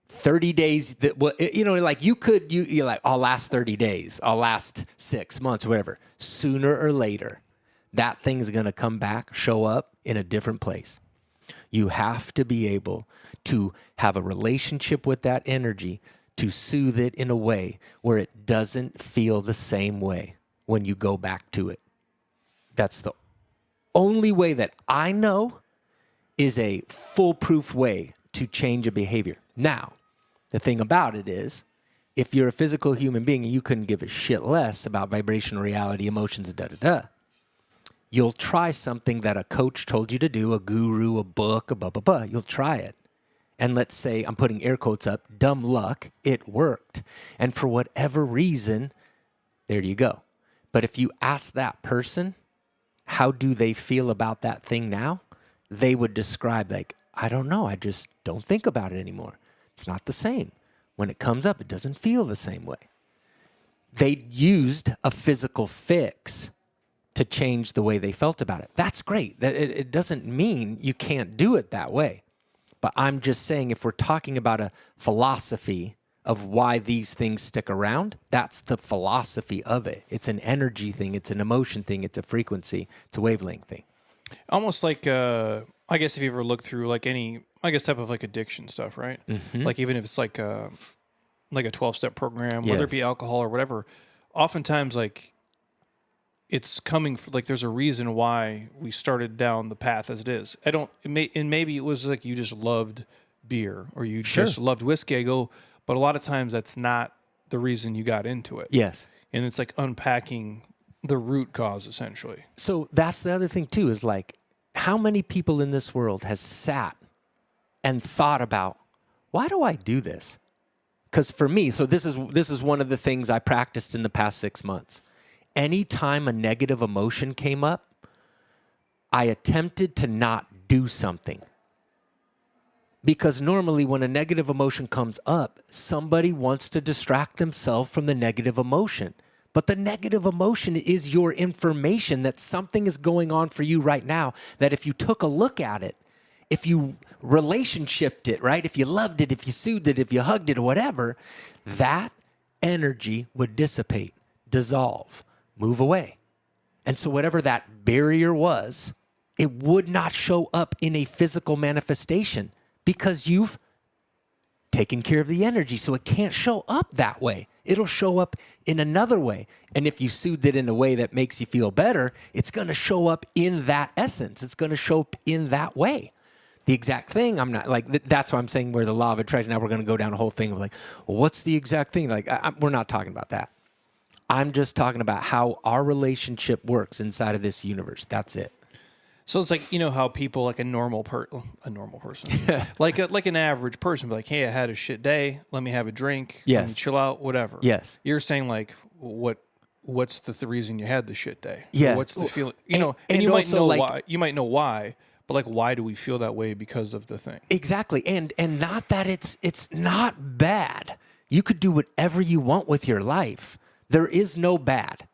30 days, like you're like, I'll last 30 days, I'll last 6 months, whatever. Sooner or later, that thing's going to come back, show up in a different place. You have to be able to have a relationship with that energy to soothe it in a way where it doesn't feel the same way when you go back to it. That's the only way that I know is a foolproof way to change a behavior. Now, the thing about it is, if you're a physical human being and you couldn't give a shit less about vibrational reality, emotions, and you'll try something that a coach told you to do, a guru, a book, a blah, blah, blah. You'll try it. And let's say, I'm putting air quotes up, dumb luck, it worked. And for whatever reason, there you go. But if you ask that person, how do they feel about that thing now? They would describe like, I don't know. I just don't think about it anymore. It's not the same. When it comes up, it doesn't feel the same way. They used a physical fix to change the way they felt about it. That's great. It doesn't mean you can't do it that way. But I'm just saying, if we're talking about a philosophy of why these things stick around, that's the philosophy of it. It's an energy thing. It's an emotion thing. It's a frequency. It's a wavelength thing. Almost like, I guess if you ever look through like any, I guess type of like addiction stuff, right? Mm-hmm. Like even if it's like a 12-step program, whether it be alcohol or whatever, oftentimes like it's coming, like there's a reason why we started down the path as it is. Maybe it was like you just loved beer or you just loved whiskey. But a lot of times that's not the reason you got into it. Yes. And it's like unpacking the root cause essentially. So that's the other thing too, is like how many people in this world has sat and thought about, why do I do this? Because for me, so this is one of the things I practiced in the past 6 months. Anytime a negative emotion came up, I attempted to not do something. Because normally when a negative emotion comes up, somebody wants to distract themselves from the negative emotion. But the negative emotion is your information that something is going on for you right now, that if you took a look at it, if you relationshiped it, right? If you loved it, if you soothed it, if you hugged it or whatever, that energy would dissipate, dissolve, move away. And so whatever that barrier was, it would not show up in a physical manifestation because you've taken care of the energy. So it can't show up that way. It'll show up in another way. And if you soothe it in a way that makes you feel better, it's going to show up in that essence. It's going to show up in that way. The exact thing, I'm not like, that's why I'm saying we're the law of attraction. Now we're going to go down a whole thing of like, well, what's the exact thing? Like, we're not talking about that. I'm just talking about how our relationship works inside of this universe. That's it. So it's like, you know how people, like a normal person, like an average person, be like, hey, I had a shit day. Let me have a drink. Yes. Let me chill out, whatever. Yes. You're saying like, what's the reason you had the shit day? Yeah. Or what's the feeling? You know, and you might know why. You might know why, but like, why do we feel that way because of the thing? Exactly. And not that it's not bad. You could do whatever you want with your life. There is no bad.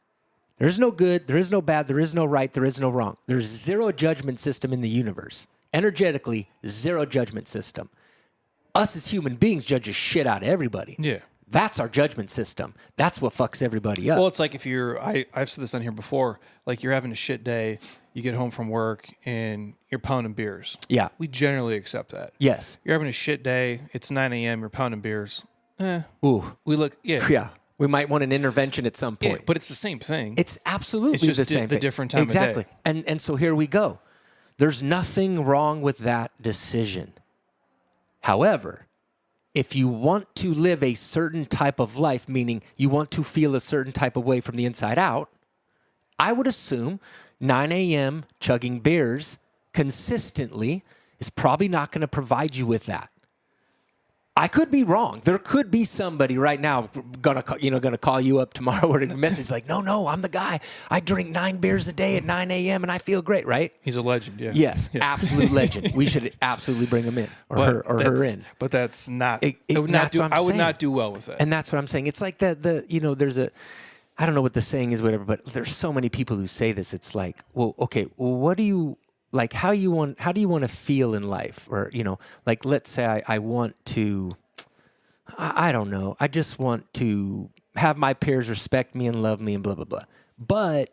There is no good, there is no bad, there is no right, there is no wrong. There's zero judgment system in the universe. Energetically, zero judgment system. Us as human beings judge the shit out of everybody. Yeah. That's our judgment system. That's what fucks everybody up. Well, it's like if I've said this on here before, like you're having a shit day, you get home from work and you're pounding beers. Yeah. We generally accept that. Yes. You're having a shit day, it's 9 a.m., you're pounding beers. Ooh. We look, yeah. Yeah. We might want an intervention at some point. Yeah, but it's the same thing. It's absolutely it's just the same thing. The different time of day. Exactly. And so here we go. There's nothing wrong with that decision. However, if you want to live a certain type of life, meaning you want to feel a certain type of way from the inside out, I would assume 9 a.m. chugging beers consistently is probably not going to provide you with that. I could be wrong. There could be somebody right now gonna call you up tomorrow with a message like, no, I'm the guy. I drink 9 beers a day at 9 a.m. and I feel great, right? He's a legend, yeah. Yes, absolute legend. We should absolutely bring him in or her in. But that's not. I would not do well with that. And that's what I'm saying. It's like there's a, I don't know what the saying is, whatever, but there's so many people who say this. It's like, well, okay, well, what do you like? How do you want to feel in life? Or, like, let's say I want to, I don't know. I just want to have my peers respect me and love me and blah, blah, blah. But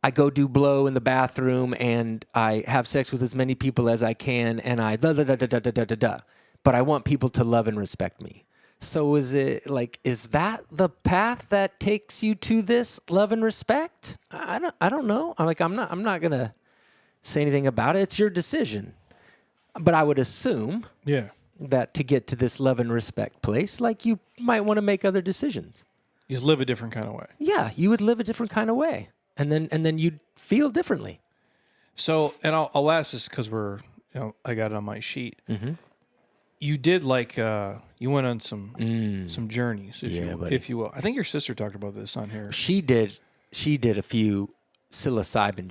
I go do blow in the bathroom and I have sex with as many people as I can and I da da da da da da da da da. But I want people to love and respect me. So is that the path that takes you to this love and respect? I don't know. I'm not gonna say anything about it. It's your decision. But I would assume that to get to this love and respect place, like, you might want to make other decisions. You live a different kind of way. Yeah, you would live a different kind of way. And then you'd feel differently. So, and I'll ask this because I got it on my sheet. Mm-hmm. You did you went on some journeys, if you will. I think your sister talked about this on here. She did a few psilocybin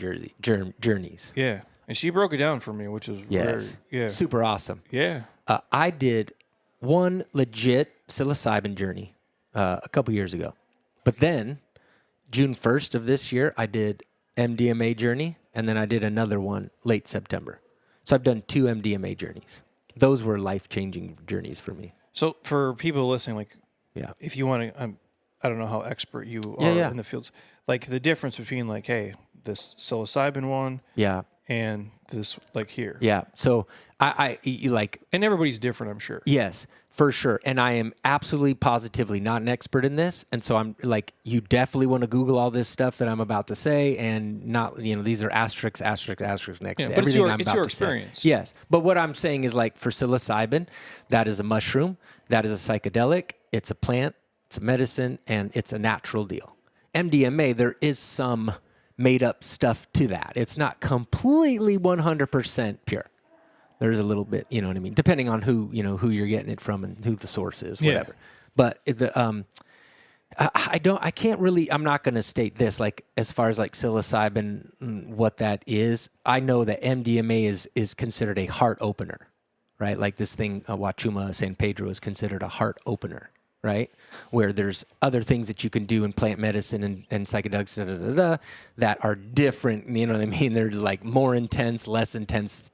journeys. Yeah, and she broke it down for me, which is super awesome. Yeah, I did one legit psilocybin journey a couple years ago, but then June 1st of this year, I did MDMA journey, and then I did another one late September. So I've done 2 MDMA journeys. Those were life-changing journeys for me. So for people listening, if you want to, I don't know how expert you are in the fields, like the difference between this psilocybin one, and this here, So and everybody's different, I'm sure. Yes, for sure. And I am absolutely positively not an expert in this. And so I'm like, you definitely want to Google all this stuff that I'm about to say, and not, these are asterisks next to everything I'm about to say. Yes. But what I'm saying is, like, for psilocybin, that is a mushroom, that is a psychedelic, it's a plant, it's a medicine, and it's a natural deal. MDMA, there is some made up stuff to that. It's not completely 100% pure. There's a little bit, you know what I mean, depending on who you're getting it from and who the source is, whatever. But I can't really, I'm not going to state this, like, as far as like psilocybin, what that is. I know that MDMA is considered a heart opener, right? Like this thing, Wachuma San Pedro, is considered a heart opener, right? Where there's other things that you can do in plant medicine and psychedelics, that are different, you know what I mean? They're like more intense, less intense,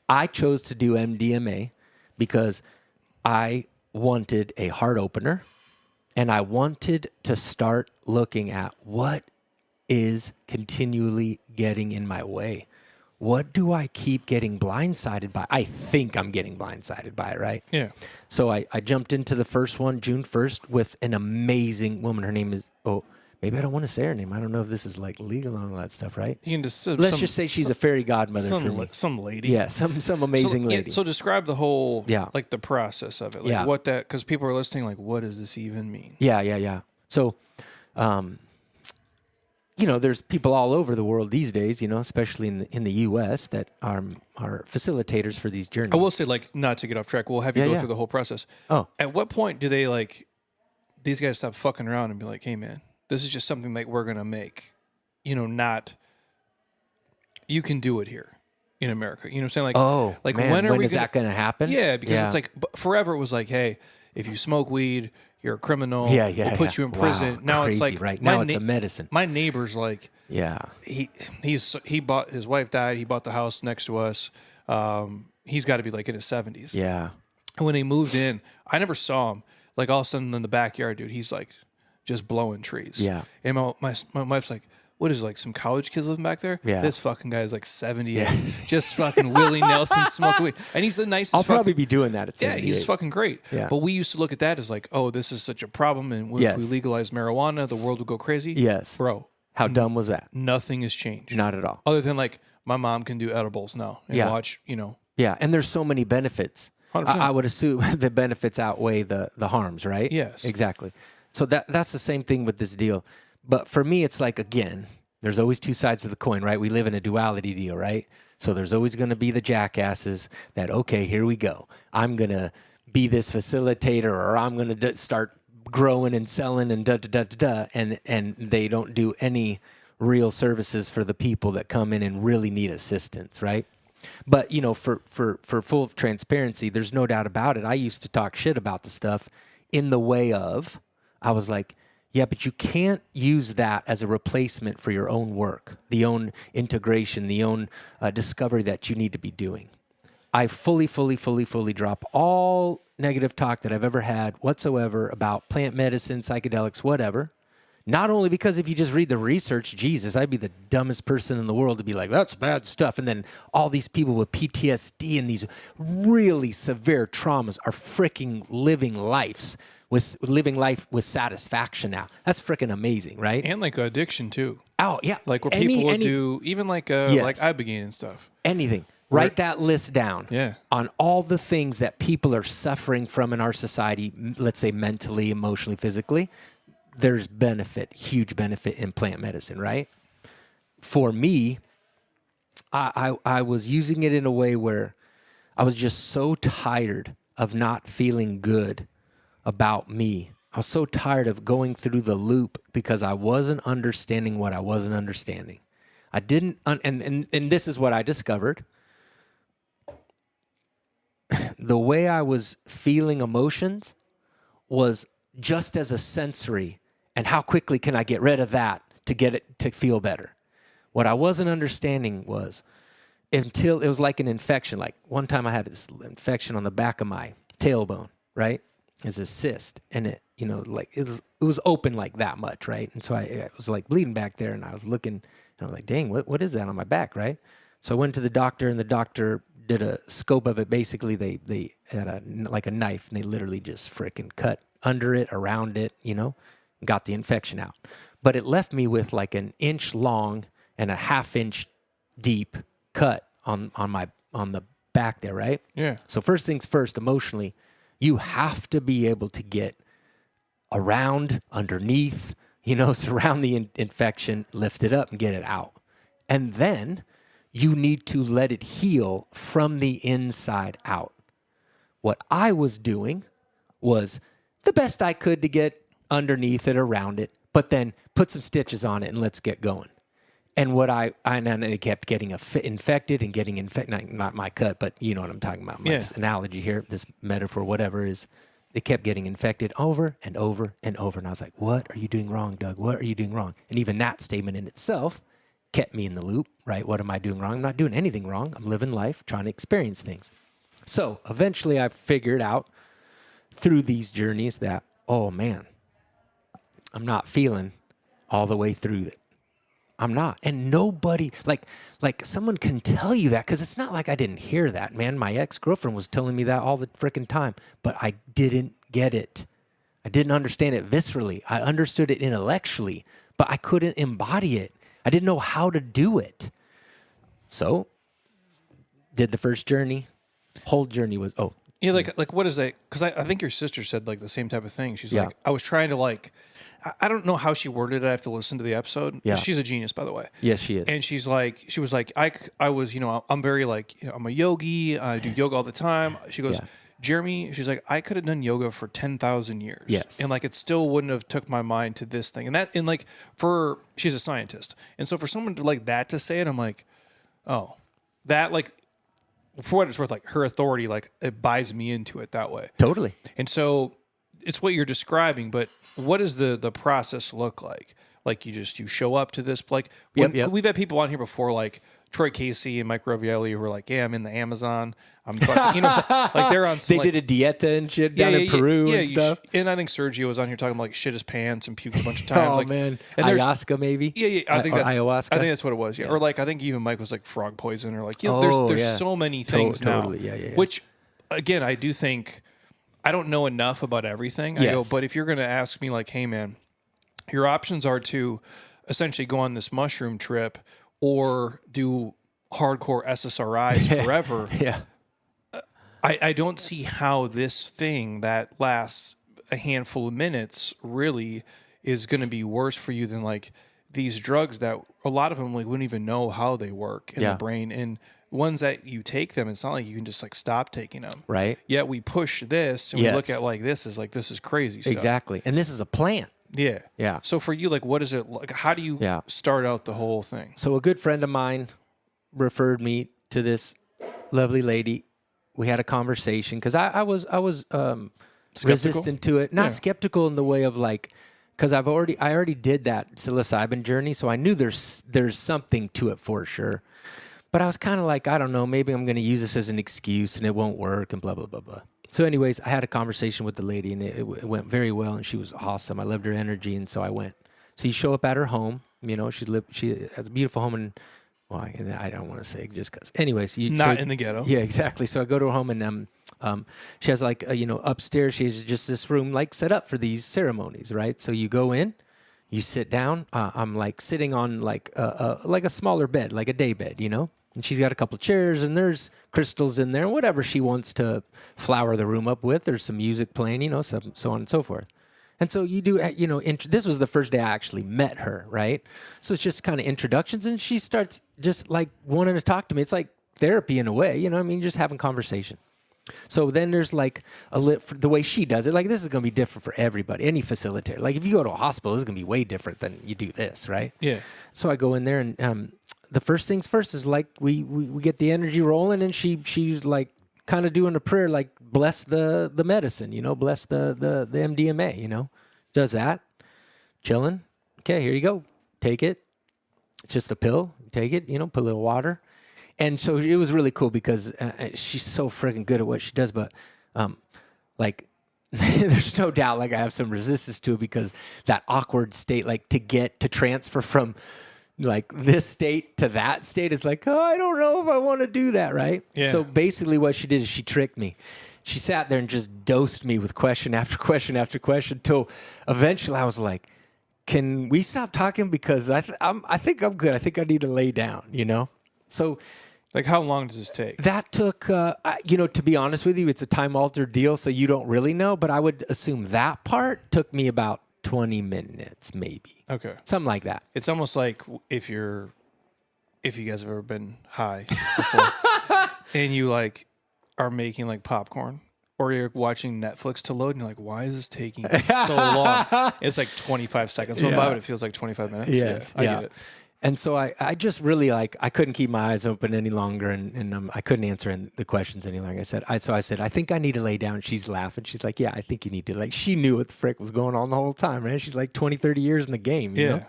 I chose to do MDMA because I wanted a heart opener, and I wanted to start looking at what is continually getting in my way. What do I keep getting blindsided by? I think I'm getting blindsided by it, right? Yeah. So I jumped into the first one, June 1st, with an amazing woman. Her name is, maybe I don't want to say her name. I don't know if this is like legal and all that stuff, right? You can just, let's just say she's a fairy godmother for me. Some lady. Yeah, some amazing lady. So describe the whole, like the process of it. Like what that, because people are listening, like, what does this even mean? Yeah. So, there's people all over the world these days, especially in the U.S. that are facilitators for these journeys. I will say, like, not to get off track, we'll have you go through the whole process. Oh. At what point do they, like, these guys stop fucking around and be like, hey, man, this is just something that we're going to make, not, you can do it here in America. You know what I'm saying? Like, man, when is that going to happen? Yeah, because it's like, forever it was like, hey, if you smoke weed, you're a criminal. We'll put you in prison. Wow, now crazy, it's like, right now it's a medicine. My neighbor's like, he bought, his wife died. He bought the house next to us. He's got to be like in his 70s. Yeah. And when they moved in, I never saw him. Like, all of a sudden in the backyard, dude, he's like just blowing trees. Yeah. And my wife's like, what is it, like some college kids living back there? Yeah. This fucking guy is like 78. Just fucking Willie Nelson smoking weed. And he's the nicest I'll probably be doing that at 78. Yeah, he's fucking great. Yeah. But we used to look at that as like, oh, this is such a problem. And if we legalize marijuana, the world would go crazy. Yes. Bro. How dumb was that? Nothing has changed. Not at all. Other than like, my mom can do edibles now and watch, Yeah, and there's so many benefits. 100%. I would assume the benefits outweigh the harms, right? Yes. Exactly. So that's the same thing with this deal. But for me, it's like, again, there's always two sides of the coin, right? We live in a duality deal, right? So there's always going to be the jackasses that, okay, here we go. I'm going to be this facilitator, or I'm going to start growing and selling and and they don't do any real services for the people that come in and really need assistance, right? But, you know, for full transparency, there's no doubt about it. I used to talk shit about the stuff in the way of, I was like, yeah, but you can't use that as a replacement for your own work, the own integration, the own discovery that you need to be doing. I fully drop all negative talk that I've ever had whatsoever about plant medicine, psychedelics, whatever. Not only because if you just read the research, Jesus, I'd be the dumbest person in the world to be like, that's bad stuff. And then all these people with PTSD and these really severe traumas are freaking living life with satisfaction now. That's freaking amazing, right? And like addiction too. Oh, yeah. Like where people will do, even like Ibogaine and stuff. Anything. Write that list down on all the things that people are suffering from in our society, let's say mentally, emotionally, physically. There's benefit, huge benefit in plant medicine, right? For me, I was using it in a way where I was just so tired of not feeling good about me. I was so tired of going through the loop because I wasn't understanding what I wasn't understanding. I didn't, and this is what I discovered. The way I was feeling emotions was just as a sensory. And how quickly can I get rid of that to get it to feel better? What I wasn't understanding was until it was like an infection. Like one time I had this infection on the back of my tailbone, right? It's a cyst. And it, you know, like it was open like that much, right? And so I was like bleeding back there and I was looking and I was like, dang, what is that on my back, right? So I went to the doctor and the doctor did a scope of it. Basically, they had a knife and they literally just freaking cut under it, around it, you know? Got the infection out. But it left me with like an inch long and a half-inch deep cut on the back there, right? Yeah. So first things first, emotionally, you have to be able to get around, underneath, you know, surround the infection, lift it up and get it out. And then you need to let it heal from the inside out. What I was doing was the best I could to get underneath it, around it, but then put some stitches on it and let's get going. And and it kept getting infected and getting infected, not my cut, but you know what I'm talking about. My analogy here, this metaphor, whatever is, it kept getting infected over and over and over. And I was like, what are you doing wrong, Doug? What are you doing wrong? And even that statement in itself kept me in the loop, right? What am I doing wrong? I'm not doing anything wrong. I'm living life, trying to experience things. So eventually I figured out through these journeys that, oh man, I'm not feeling all the way through it. I'm not. And nobody, like someone can tell you that because it's not like I didn't hear that, man. My ex-girlfriend was telling me that all the freaking time, but I didn't get it. I didn't understand it viscerally. I understood it intellectually, but I couldn't embody it. I didn't know how to do it. So, did the first journey. Whole journey was, yeah, like what is that? Because I think your sister said like the same type of thing. She's like, I was trying to like, I don't know how she worded it. I have to listen to the episode. Yeah. She's a genius, by the way. Yes, she is. And she was like, I was, you know, I'm very like, you know, I'm a yogi. I do yoga all the time. She goes, Jeremy, she's like, I could have done yoga for 10,000 years. Yes. And like, it still wouldn't have took my mind to this thing. And like, she's a scientist. And so for someone to like that to say it, I'm like, oh, that like, for what it's worth, like her authority, like it buys me into it that way. Totally. And so it's what you're describing, but what does the process look like? Like you show up to this, like we've had people on here before, like Troy Casey and Mike Ravielli, who were like, yeah, I'm in the Amazon. I'm fucking, you know, like they're on some, they did a dieta and shit down in Peru and stuff. And I think Sergio was on here talking about like shit his pants and puked a bunch of times. Oh like, man, and ayahuasca maybe. Yeah, I think that's ayahuasca. I think that's what it was. Yeah, or like I think even Mike was like frog poison or like there's so many things now. Yeah. Which again, I do think I don't know enough about everything. I go, but if you're going to ask me like, hey man, your options are to essentially go on this mushroom trip or do hardcore SSRIs forever. Yeah. I don't see how this thing that lasts a handful of minutes really is going to be worse for you than like these drugs that a lot of them like wouldn't even know how they work in the brain. And ones that you take them, it's not like you can just like stop taking them. Right. Yet we push this and we look at like this is crazy stuff. Exactly. And this is a plant. Yeah. Yeah. So for you, like, what is it like? How do you start out the whole thing? So a good friend of mine referred me to this lovely lady. We had a conversation because I was resistant to it. Not skeptical in the way of like, because I already did that psilocybin journey, so I knew there's something to it for sure. But I was kind of like, I don't know, maybe I'm going to use this as an excuse and it won't work and blah blah blah blah. So anyways, I had a conversation with the lady and it went very well and she was awesome. I loved her energy and so I went. So you show up at her home, you know, she has a beautiful home and well, I don't want to say just because. Anyways, in the ghetto. Yeah, exactly. So I go to her home and she has like upstairs. She has just this room like set up for these ceremonies, right? So you go in, you sit down. I'm like sitting on like a smaller bed, like a day bed, you know. And she's got a couple chairs and there's crystals in there, whatever she wants to flower the room up with. There's some music playing, you know, so on and so forth. And so you do, you know, this was the first day I actually met her, right? So it's just kind of introductions and she starts just like wanting to talk to me. It's like therapy in a way, you know what I mean? Just having conversation. So then there's like the way she does it, like this is going to be different for everybody, any facilitator. Like if you go to a hospital, it's going to be way different than you do this, right? Yeah. So I go in there and the first things first is like we get the energy rolling and she's like kind of doing a prayer, like bless the medicine, you know, bless the MDMA, you know, does that, chilling. Okay, here you go. Take it. It's just a pill. Take it, you know, put a little water. And so it was really cool because she's so freaking good at what she does. But like, there's no doubt, like I have some resistance to it because that awkward state, like to transfer from like this state to that state is like, oh, I don't know if I want to do that, right? Yeah. So basically what she did is she tricked me. She sat there and just dosed me with question after question after question till eventually I was like, can we stop talking? Because I think I'm good. I think I need to lay down, you know? So like how long does this take? that took, you know, to be honest with you, it's a time-altered deal, so you don't really know, but I would assume that part took me about 20 minutes, maybe. Okay. Something like that. It's almost like if you guys have ever been high before and you like are making like popcorn or you're watching Netflix to load and you're like, why is this taking so long? It's like 25 seconds went by, but it feels like 25 minutes. Yes. Yeah, I get it. And so I just really like, I couldn't keep my eyes open any longer and I couldn't answer the questions any longer. I said, I think I need to lay down. She's laughing. She's like, yeah, I think you need to. Like, she knew what the frick was going on the whole time, right? She's like 20, 30 years in the game, you know?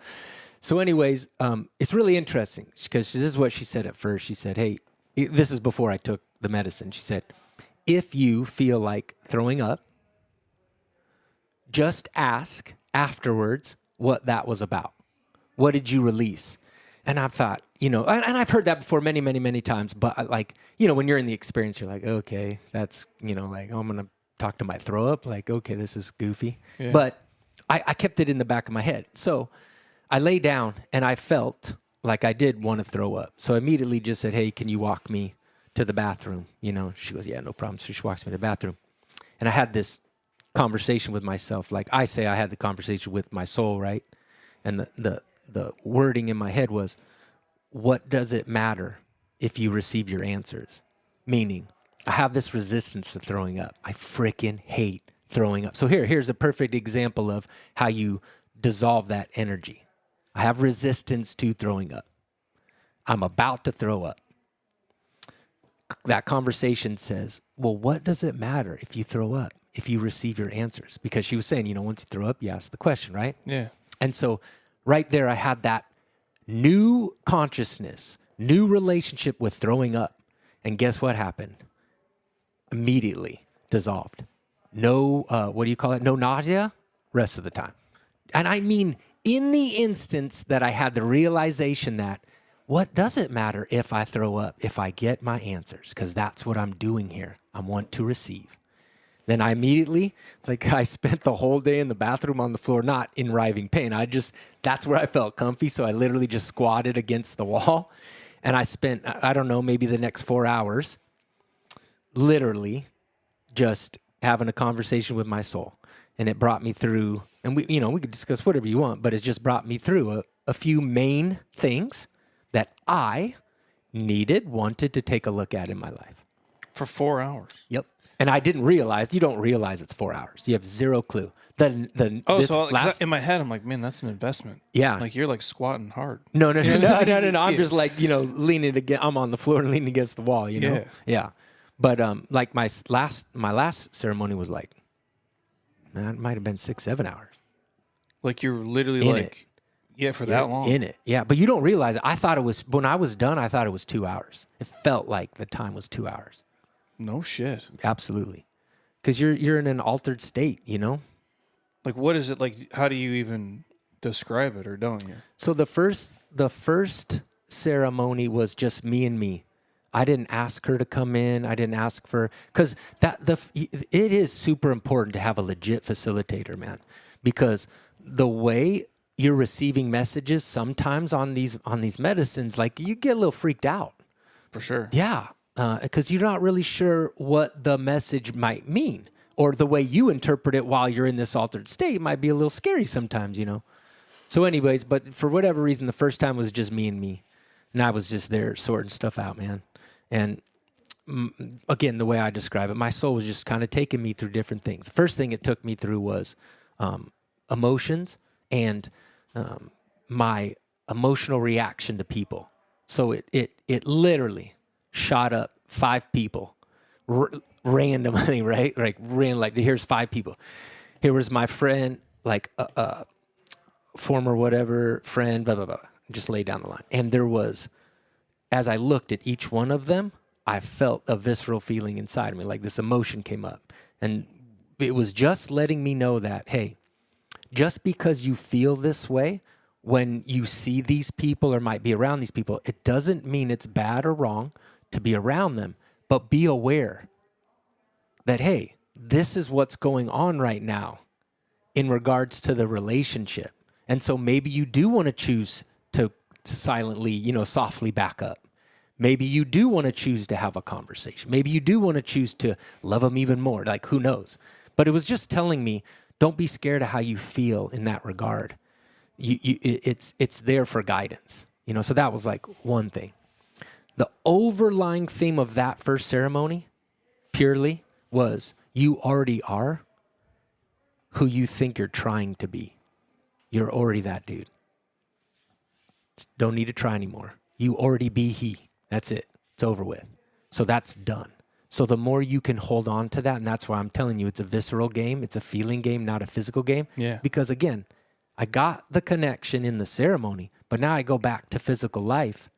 So anyways, it's really interesting because this is what she said at first. She said, hey, this is before I took the medicine. She said, if you feel like throwing up, just ask afterwards what that was about. What did you release? And I thought, you know, and I've heard that before many, many, many times. But like, you know, when you're in the experience, you're like, okay, that's, you know, like, oh, I'm going to talk to my throw up. Like, okay, this is goofy. Yeah. But I kept it in the back of my head. So I lay down and I felt like I did want to throw up. So I immediately just said, hey, can you walk me to the bathroom? You know, she goes, yeah, no problem. So she walks me to the bathroom. And I had this conversation with myself. Like I say, I had the conversation with my soul, right? And the wording in my head was, what does it matter if you receive your answers? Meaning, I have this resistance to throwing up. I freaking hate throwing up. So here's a perfect example of how you dissolve that energy. I have resistance to throwing up. I'm about to throw up. That conversation says, well, what does it matter if you throw up, if you receive your answers? Because she was saying, you know, once you throw up, you ask the question, right? Yeah. And so right there, I had that new consciousness, new relationship with throwing up. And guess what happened? Immediately dissolved. No, what do you call it? No nausea, rest of the time. And I mean, in the instance that I had the realization that, what does it matter if I throw up, if I get my answers? Because that's what I'm doing here. I want to receive. Then I immediately, like I spent the whole day in the bathroom on the floor, not in writhing pain. That's where I felt comfy. So I literally just squatted against the wall. And I spent, I don't know, maybe the next 4 hours, literally just having a conversation with my soul. And it brought me through, and we could discuss whatever you want, but it just brought me through a few main things that I wanted to take a look at in my life. For 4 hours. Yep. And I didn't realize, you don't realize it's 4 hours. You have zero clue. In my head, I'm like, man, that's an investment. Yeah. Like you're like squatting hard. No. I'm just like, leaning against, I'm on the floor and leaning against the wall, Yeah. Yeah. But like my last ceremony was like, man, it might have been 6-7 hours. Like you're literally for that long. In it. Yeah. But you don't realize it. I thought it was, when I was done, I thought it was 2 hours. It felt like the time was 2 hours. No shit. Absolutely. Because you're in an altered state, Like, what is it like? How do you even describe it, or don't you? So the first ceremony was just me and me. I didn't ask her to come in. I didn't ask for, because it is super important to have a legit facilitator, man. Because the way you're receiving messages sometimes on these medicines, like you get a little freaked out. For sure. Yeah, because you're not really sure what the message might mean. Or the way you interpret it while you're in this altered state might be a little scary sometimes, So anyways, but for whatever reason, the first time was just me and me. And I was just there sorting stuff out, man. And again, the way I describe it, my soul was just kind of taking me through different things. The first thing it took me through was emotions and my emotional reaction to people. So it literally shot up 5 people. Randomly, right? Like here's 5 people. Here was my friend, like a former whatever friend, blah, blah, blah. Just lay down the line. And there was, as I looked at each one of them, I felt a visceral feeling inside of me, like this emotion came up. And it was just letting me know that, hey, just because you feel this way when you see these people or might be around these people, it doesn't mean it's bad or wrong to be around them, but be aware that, hey, this is what's going on right now in regards to the relationship. And so maybe you do want to choose to silently, softly back up. Maybe you do want to choose to have a conversation. Maybe you do want to choose to love them even more. Like, who knows? But it was just telling me, don't be scared of how you feel in that regard. It's there for guidance. So that was like one thing. The overlying theme of that first ceremony, purely, was you already are who you think you're trying to be. You're already that dude. Don't need to try anymore. You already be he. That's it. It's over with. So that's done. So the more you can hold on to that, and that's why I'm telling you, it's a visceral game. It's a feeling game, not a physical game. Yeah. Because again, I got the connection in the ceremony, but now I go back to physical life.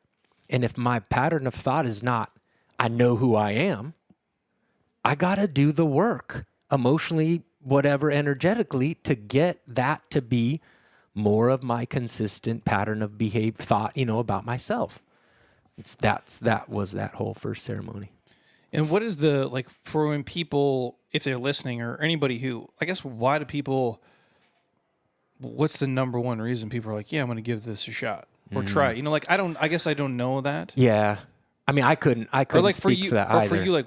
And if my pattern of thought is not, I know who I am, I got to do the work emotionally, whatever, energetically, to get that to be more of my consistent pattern of thought, about myself. That was that whole first ceremony. And what is for when people, if they're listening, or anybody who, I guess, what's the number one reason people are like, yeah, I'm going to give this a shot or try it? I guess I don't know that. Yeah. I mean, I couldn't speak for that either. Or for you,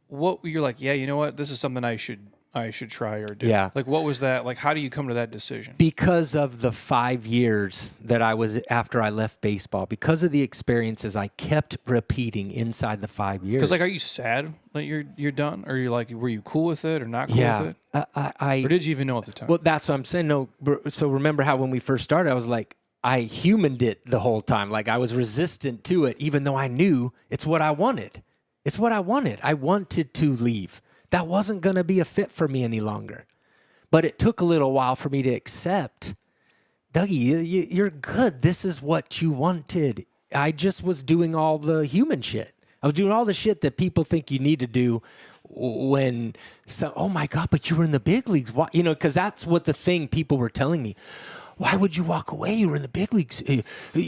what you're like, yeah, you know what? This is something I should try or do. Yeah. Like, what was that? Like, how do you come to that decision? Because of the 5 years that I was after I left baseball, because of the experiences I kept repeating inside the 5 years. Because, are you sad that you're done? Or were you cool with it or not cool with it? Or did you even know at the time? Well, that's what I'm saying. No. So remember how when we first started, I was like, I humaned it the whole time. Like, I was resistant to it, even though I knew it's what I wanted. It's what I wanted. I wanted to leave. That wasn't going to be a fit for me any longer. But it took a little while for me to accept, Dougie, you're good. This is what you wanted. I just was doing all the human shit. I was doing all the shit that people think you need to do oh my God, but you were in the big leagues. Why? Because that's what the thing people were telling me. Why would you walk away? You were in the big leagues.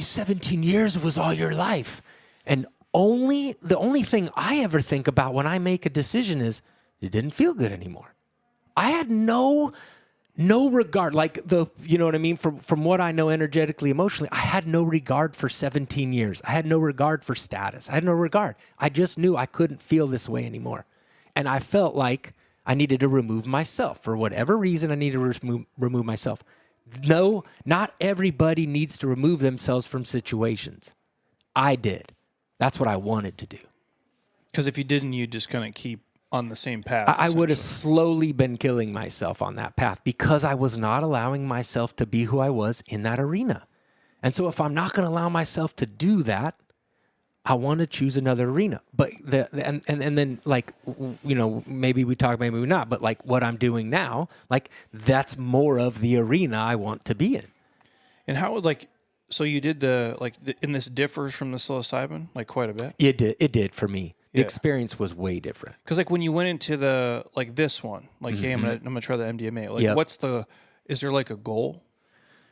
17 years was all your life. And the only thing I ever think about when I make a decision is it didn't feel good anymore. I had no regard, you know what I mean? From what I know energetically, emotionally, I had no regard for 17 years. I had no regard for status. I had no regard. I just knew I couldn't feel this way anymore. And I felt like I needed to remove myself. For whatever reason, I needed to remove myself. No, not everybody needs to remove themselves from situations. I did. That's what I wanted to do. Because if you didn't, you'd just kind of keep on the same path. I would have slowly been killing myself on that path because I was not allowing myself to be who I was in that arena. And so if I'm not going to allow myself to do that, I want to choose another arena. But and then like, maybe we talk, maybe we not, but like what I'm doing now, like that's more of the arena I want to be in. And how would so you did and this differs from the psilocybin like quite a bit? It did for me. The experience was way different. Because like when you went into the this one, hey, I'm gonna try the MDMA. Like, is there like a goal,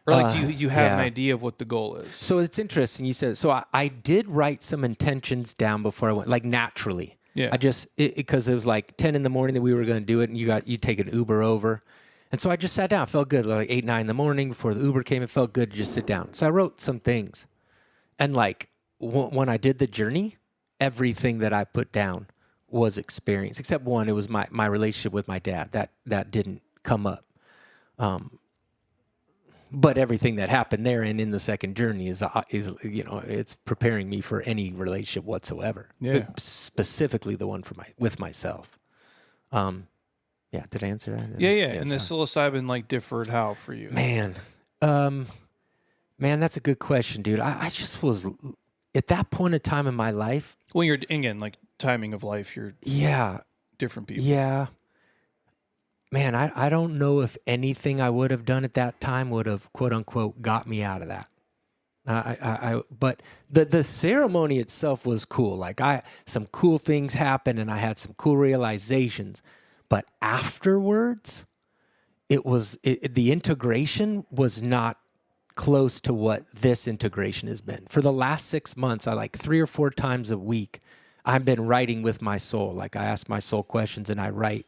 or like do you have an idea of what the goal is? So it's interesting you said. So I did write some intentions down before I went, like naturally. Yeah. I just because it was like 10 in the morning that we were going to do it, and you take an Uber over, and so I just sat down. It felt good. Like 8, 9 in the morning before the Uber came, it felt good to just sit down. So I wrote some things, and like when I did the journey, everything that I put down was experience, except one. It was my relationship with my dad. That didn't come up. But everything that happened there and in the second journey is it's preparing me for any relationship whatsoever. Yeah. Specifically the one with myself. Did I answer that? Yeah. And the psilocybin differed how for you? Man, that's a good question, dude. I just was at that point of time in my life. Well, you're again timing of life. You're different people. Yeah. Man, I don't know if anything I would have done at that time would have quote unquote got me out of that. But the ceremony itself was cool. Like some cool things happened and I had some cool realizations. But afterwards, the integration was not close to what this integration has been. For the last 6 months, I 3 or 4 times a week, I've been writing with my soul. Like I ask my soul questions and I write.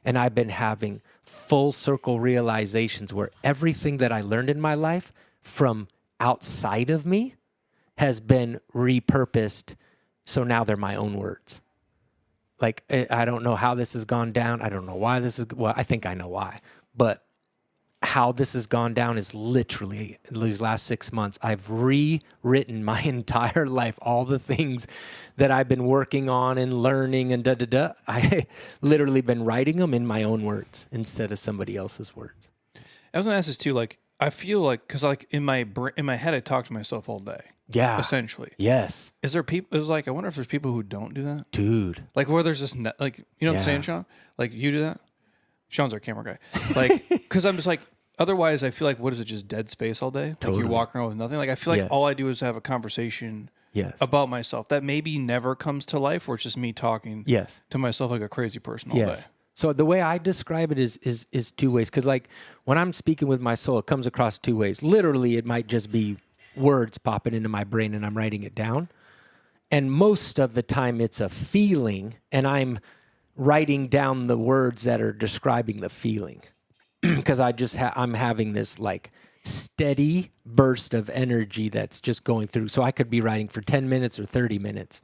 And I've been having full circle realizations where everything that I learned in my life from outside of me has been repurposed. So now they're my own words. Like, I don't know how this has gone down. I don't know why I think I know why. But how this has gone down is literally in these last 6 months, I've rewritten my entire life, all the things that I've been working on and learning and I literally been writing them in my own words instead of somebody else's words. I was gonna ask this too. I feel because in my head, I talk to myself all day. Yeah. Essentially. Yes. Is there people? It was I wonder if there's people who don't do that, dude. Where there's this what I'm saying, Sean? You do that. Sean's our camera guy. Because I'm just otherwise I feel what is it, just dead space all day? Totally. You're walking around with nothing. I feel all I do is have a conversation about myself that maybe never comes to life, or it's just me talking to myself like a crazy person all day. So the way I describe it is 2 ways. Because when I'm speaking with my soul, it comes across 2 ways. Literally, it might just be words popping into my brain and I'm writing it down. And most of the time it's a feeling and I'm writing down the words that are describing the feeling. Because I'm having this steady burst of energy that's just going through. So I could be writing for 10 minutes or 30 minutes,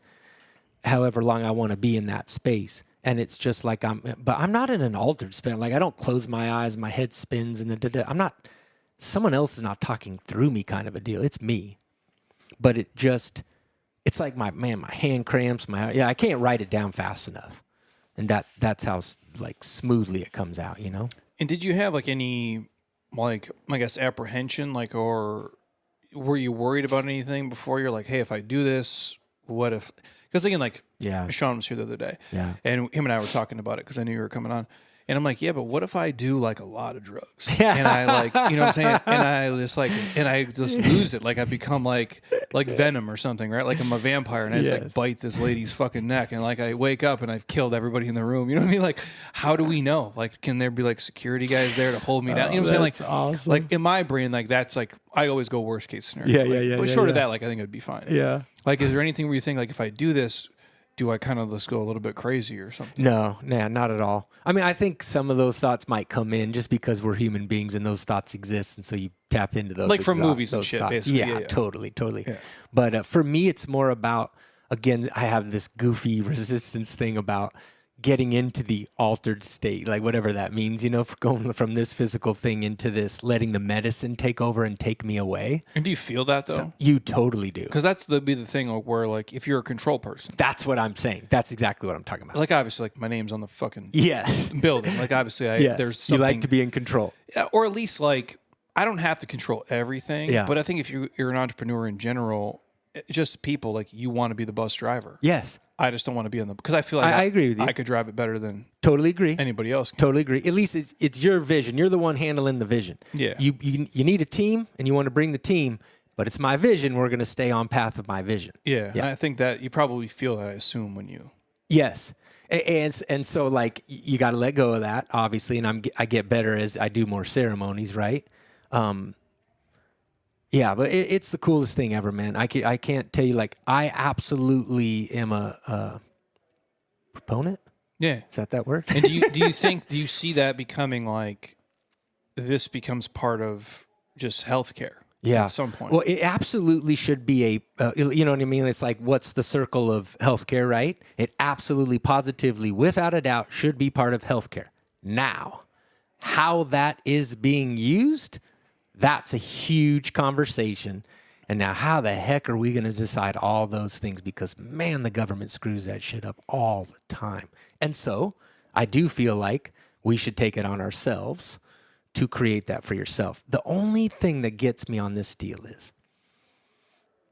however long I want to be in that space. And it's just but I'm not in an altered state. I don't close my eyes, my head spins, and I'm not, someone else is not talking through me kind of a deal. It's me. But it's like my hand cramps, I can't write it down fast enough. And that's how smoothly it comes out, And did you have any, I guess, apprehension, or were you worried about anything before? You're hey, if I do this, what if? Because again, Sean was here the other day, and him and I were talking about it because I knew you were coming on, and I'm but what if I do a lot of drugs, and I you know what I'm saying, and I just lose it, I become like Venom or something, right? I'm a vampire, and I just bite this lady's fucking neck, and I wake up and I've killed everybody in the room. You know what I mean? How do we know? Can there be security guys there to hold me down? You know what I'm saying? Awesome. In my brain, that's I always go worst case scenario. But short of that, I think it'd be fine. Yeah. Is there anything where you think if I do this, do I kind of just go a little bit crazy or something? No, not at all. I mean, I think some of those thoughts might come in just because we're human beings and those thoughts exist, and so you tap into those. From movies and shit, thoughts. basically. Yeah, totally. Yeah. But for me, it's more about, again, I have this goofy resistance thing about getting into the altered state, like whatever that means, for going from this physical thing into this, letting the medicine take over and take me away. And do you feel that though? So you totally do. Because that's be the thing where like if you're a control person. That's what I'm saying. That's exactly what I'm talking about. Like obviously, like my name's on the fucking yes building. Like obviously, there's something. You like to be in control. Yeah, or at least like I don't have to control everything. Yeah. But I think if you're an entrepreneur in general, just people like you want to be the bus driver. Yes. I just don't want to be on the because I feel like I agree with you. I could drive it better than totally agree. Anybody else can. Totally agree. At least it's your vision. You're the one handling the vision. Yeah. You need a team and you want to bring the team, but it's my vision. We're going to stay on path of my vision. Yeah. And I think that you probably feel that, I assume, when you. Yes. And so like you got to let go of that, obviously, and I get better as I do more ceremonies, right? Yeah, but it's the coolest thing ever, man. I can't tell you, like, I absolutely am a proponent. Yeah. Is that word? And do you see that becoming like this becomes part of just healthcare? Yeah. At some point. Well, it absolutely should be you know what I mean? It's like, what's the circle of healthcare, right? It absolutely, positively, without a doubt, should be part of healthcare. Now, how that is being used, that's a huge conversation. And now how the heck are we going to decide all those things? Because, man, the government screws that shit up all the time. And so I do feel like we should take it on ourselves to create that for yourself. The only thing that gets me on this deal is,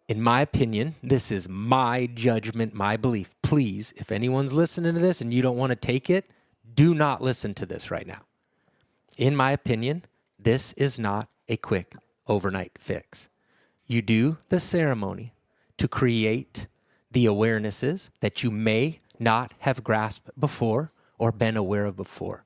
in my opinion, this is my judgment, my belief. Please, if anyone's listening to this and you don't want to take it, do not listen to this right now. In my opinion, this is not a quick overnight fix. You do the ceremony to create the awarenesses that you may not have grasped before or been aware of before.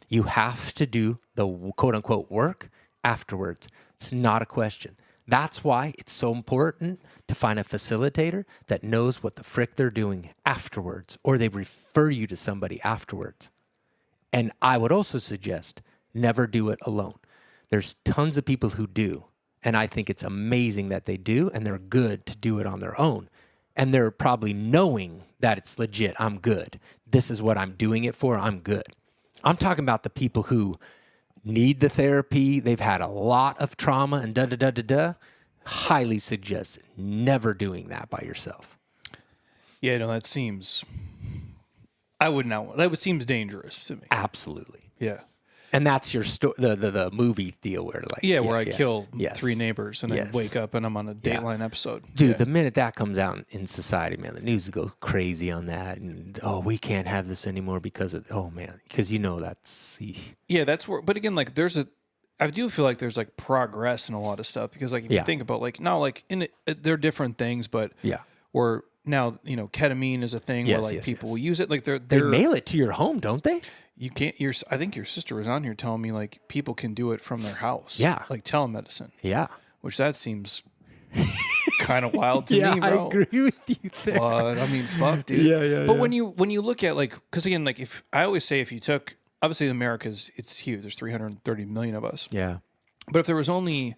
You have to do the quote unquote work afterwards. It's not a question. That's why it's so important to find a facilitator that knows what the frick they're doing afterwards, or they refer you to somebody afterwards. And I would also suggest never do it alone. There's tons of people who do, and I think it's amazing that they do, and they're good to do it on their own. And they're probably knowing that it's legit. I'm good. This is what I'm doing it for. I'm good. I'm talking about the people who need the therapy. They've had a lot of trauma and da-da-da-da-da. Highly suggest never doing that by yourself. Yeah, no, that seems... I would not... That seems dangerous to me. Absolutely. Yeah. And that's your the movie deal where like where I kill three neighbors and then Yes. wake up and I'm on a Dateline episode. Dude, the minute that comes out in society, man, the news goes crazy on that, and we can't have this anymore because that's Yeah, that's where. But again, like I do feel like there's like progress in a lot of stuff because like if you think about like now like they're different things, but where now ketamine is a thing where like people will use it like they mail it to your home, don't they? You can't. I think your sister was on here telling me like people can do it from their house. Yeah, like telemedicine. Yeah, which that seems kind of wild to me, bro. I agree with you there. But I mean, fuck, dude. Yeah. But when you look at like, because again, like if I always say if you took obviously America's it's huge. There's 330 million of us. Yeah. But if there was only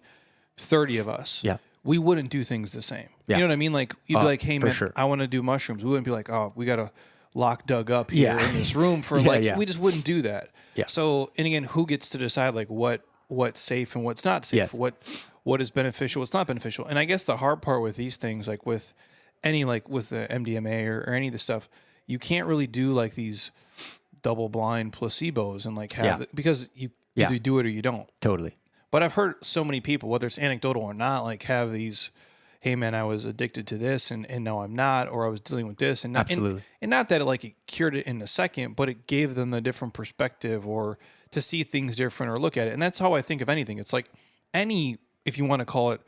30 of us, we wouldn't do things the same. Yeah. You know what I mean? Like you'd be like, hey man, sure. I want to do mushrooms. We wouldn't be like, oh, we gotta lock Doug up here in this room for we just wouldn't do that. Yeah. So, and again, who gets to decide like what's safe and what's not safe? Yes. What is beneficial, what's not beneficial? And I guess the hard part with these things, like with any with the MDMA or any of the stuff, you can't really do like these double blind placebos and like have because you either do it or you don't. Totally. But I've heard so many people, whether it's anecdotal or not, like have these, hey man, I was addicted to this and now I'm not, or I was dealing with this and not, absolutely. And not that it cured it in a second, but it gave them a different perspective or to see things different or look at it. And that's how I think of anything. It's like if you want to call it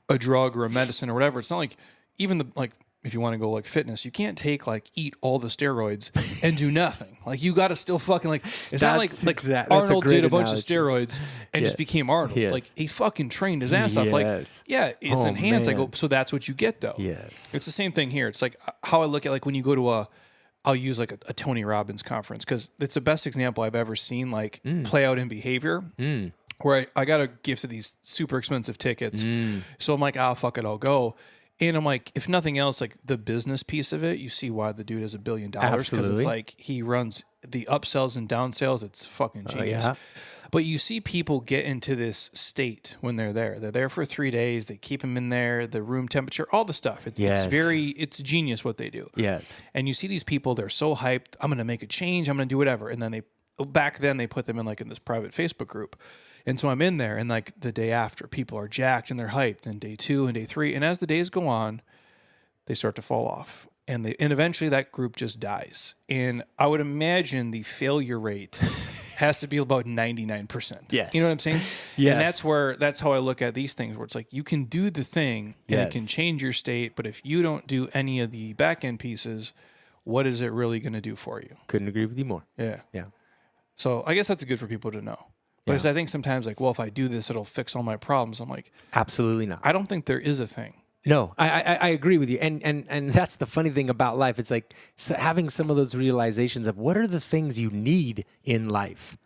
a drug or a medicine or whatever, it's not like even if you want to go like fitness, you can't eat all the steroids and do nothing. Like you got to still fucking it's not like Arnold did a bunch of steroids and just became Arnold. Yes. Like he fucking trained his ass off. Like it's enhanced. Man. So that's what you get though. Yes. It's the same thing here. It's like how I look at when you go to I'll use a Tony Robbins conference because it's the best example I've ever seen play out in behavior. Where I got a gift of these super expensive tickets. So I'm like, fuck it, I'll go. And I'm like, if nothing else, like the business piece of it, you see why the dude has $1 billion, because Absolutely. it's like he runs the upsells and downsells. It's fucking genius. yeah. But you see people get into this state when they're there. They're there for 3 days. They keep them in there, the room temperature, all the stuff. Yes. It's genius what they do. Yes. And you see these people, they're so hyped. I'm going to make a change. I'm going to do whatever. And then back then they put them in like in this private Facebook group. And so I'm in there, and like the day after, people are jacked and they're hyped, and day 2 and day 3. And as the days go on, they start to fall off. And eventually that group just dies. And I would imagine the failure rate has to be about 99%. Yes. You know what I'm saying? Yes. And that's how I look at these things, where it's like you can do the thing and it can change your state, but if you don't do any of the back end pieces, what is it really going to do for you? Couldn't agree with you more. Yeah. Yeah. So I guess that's good for people to know. But I think sometimes like, well, if I do this, it'll fix all my problems. I'm like, Absolutely not. I don't think there is a thing. No, I agree with you. And that's the funny thing about life. It's like having some of those realizations of what are the things you need in life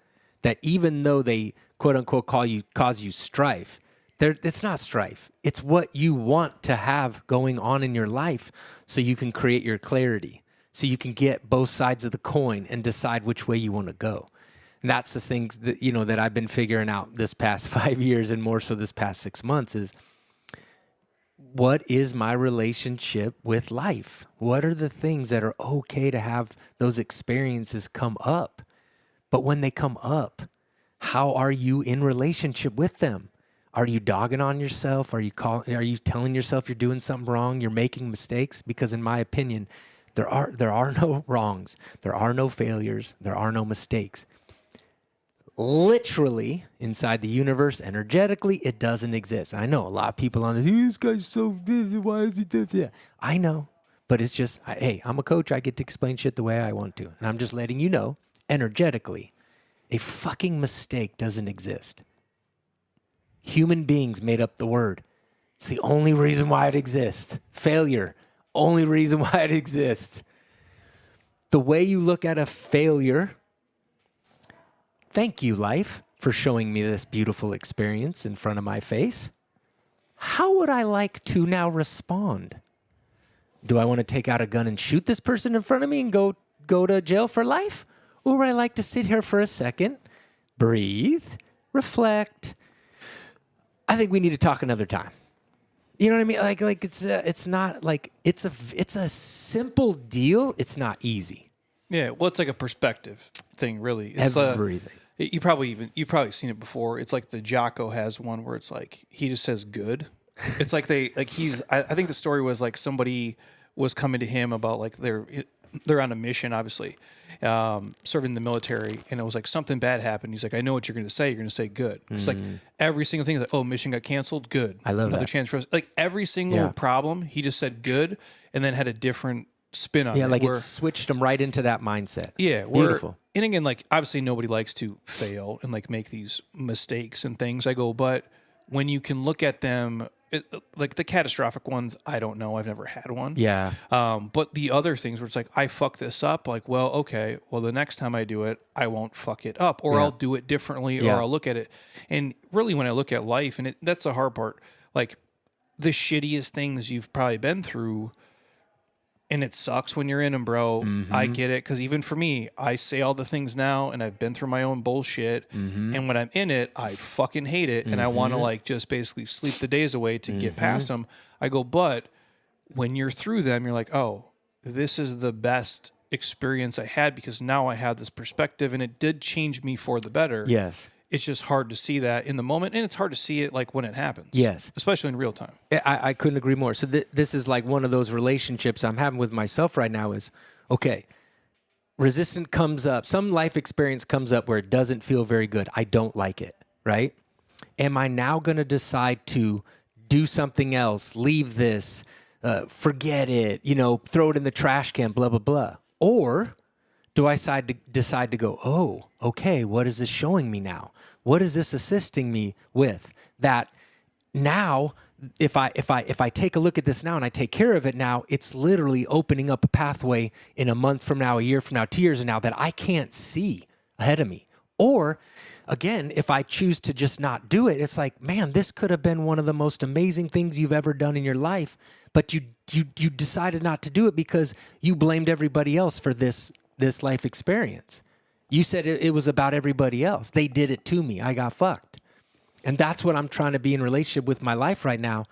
that even though they quote unquote cause you strife, it's not strife. It's what you want to have going on in your life so you can create your clarity, so you can get both sides of the coin and decide which way you want to go. And that's the things that, that I've been figuring out this past 5 years and more so this past 6 months is what is my relationship with life? What are the things that are okay to have those experiences come up? But when they come up, how are you in relationship with them? Are you dogging on yourself? Are you telling yourself you're doing something wrong? You're making mistakes? Because in my opinion, there are no wrongs. There are no failures. There are no mistakes. Literally inside the universe, energetically, it doesn't exist. And I know a lot of people on this guy's so vivid. Why is he doing that? Yeah, I know, but it's just, hey, I'm a coach. I get to explain shit the way I want to, and I'm just letting you know, energetically, a fucking mistake doesn't exist. Human beings made up the word. It's the only reason why it exists. Failure, only reason why it exists. The way you look at a failure. Thank you, life, for showing me this beautiful experience in front of my face. How would I like to now respond? Do I want to take out a gun and shoot this person in front of me and go to jail for life? Or would I like to sit here for a second, breathe, reflect? I think we need to talk another time. You know what I mean? Like it's not like it's a simple deal. It's not easy. Yeah, well, it's like a perspective thing, really. It's everything. You've probably seen it before. It's like the Jocko has one where it's like he just says good. It's like I think the story was like somebody was coming to him about like they're on a mission, obviously, serving the military, and it was like something bad happened. He's like, I know what you're going to say. You're going to say good. It's like every single thing is like, oh, mission got canceled. Good. I love another that. chance for us. Like every single problem, he just said good, and then had a different spin on it. Yeah, like it switched them right into that mindset. Yeah, beautiful. And again, like obviously nobody likes to fail and like make these mistakes and things. I go, but when you can look at them, like the catastrophic ones, I don't know. I've never had one. Yeah. But the other things where it's like, I fuck this up. Like, well, okay. Well, the next time I do it, I won't fuck it up, or I'll do it differently, or I'll look at it. And really, when I look at life, and that's the hard part. Like the shittiest things you've probably been through. And it sucks when you're in them, bro. Mm-hmm. I get it. Because even for me, I say all the things now, and I've been through my own bullshit. Mm-hmm. And when I'm in it, I fucking hate it. And I want to like just basically sleep the days away to get past them. I go, but when you're through them, you're like, oh, this is the best experience I had because now I have this perspective, and it did change me for the better. Yes. It's just hard to see that in the moment, and it's hard to see it like when it happens. Yes. Especially in real time. I couldn't agree more. So this is like one of those relationships I'm having with myself right now is, okay, resistance comes up. Some life experience comes up where it doesn't feel very good. I don't like it, right? Am I now going to decide to do something else, leave this, forget it, throw it in the trash can, blah, blah, blah? Or do I decide to go, oh, okay, what is this showing me now? What is this assisting me with? That now, if I take a look at this now and I take care of it now, it's literally opening up a pathway in a month from now, a year from now, 2 years from now that I can't see ahead of me. Or again, if I choose to just not do it, it's like, man, this could have been one of the most amazing things you've ever done in your life, but you decided not to do it because you blamed everybody else for this life experience. You said it was about everybody else. They did it to me. I got fucked. And that's what I'm trying to be in relationship with my life right now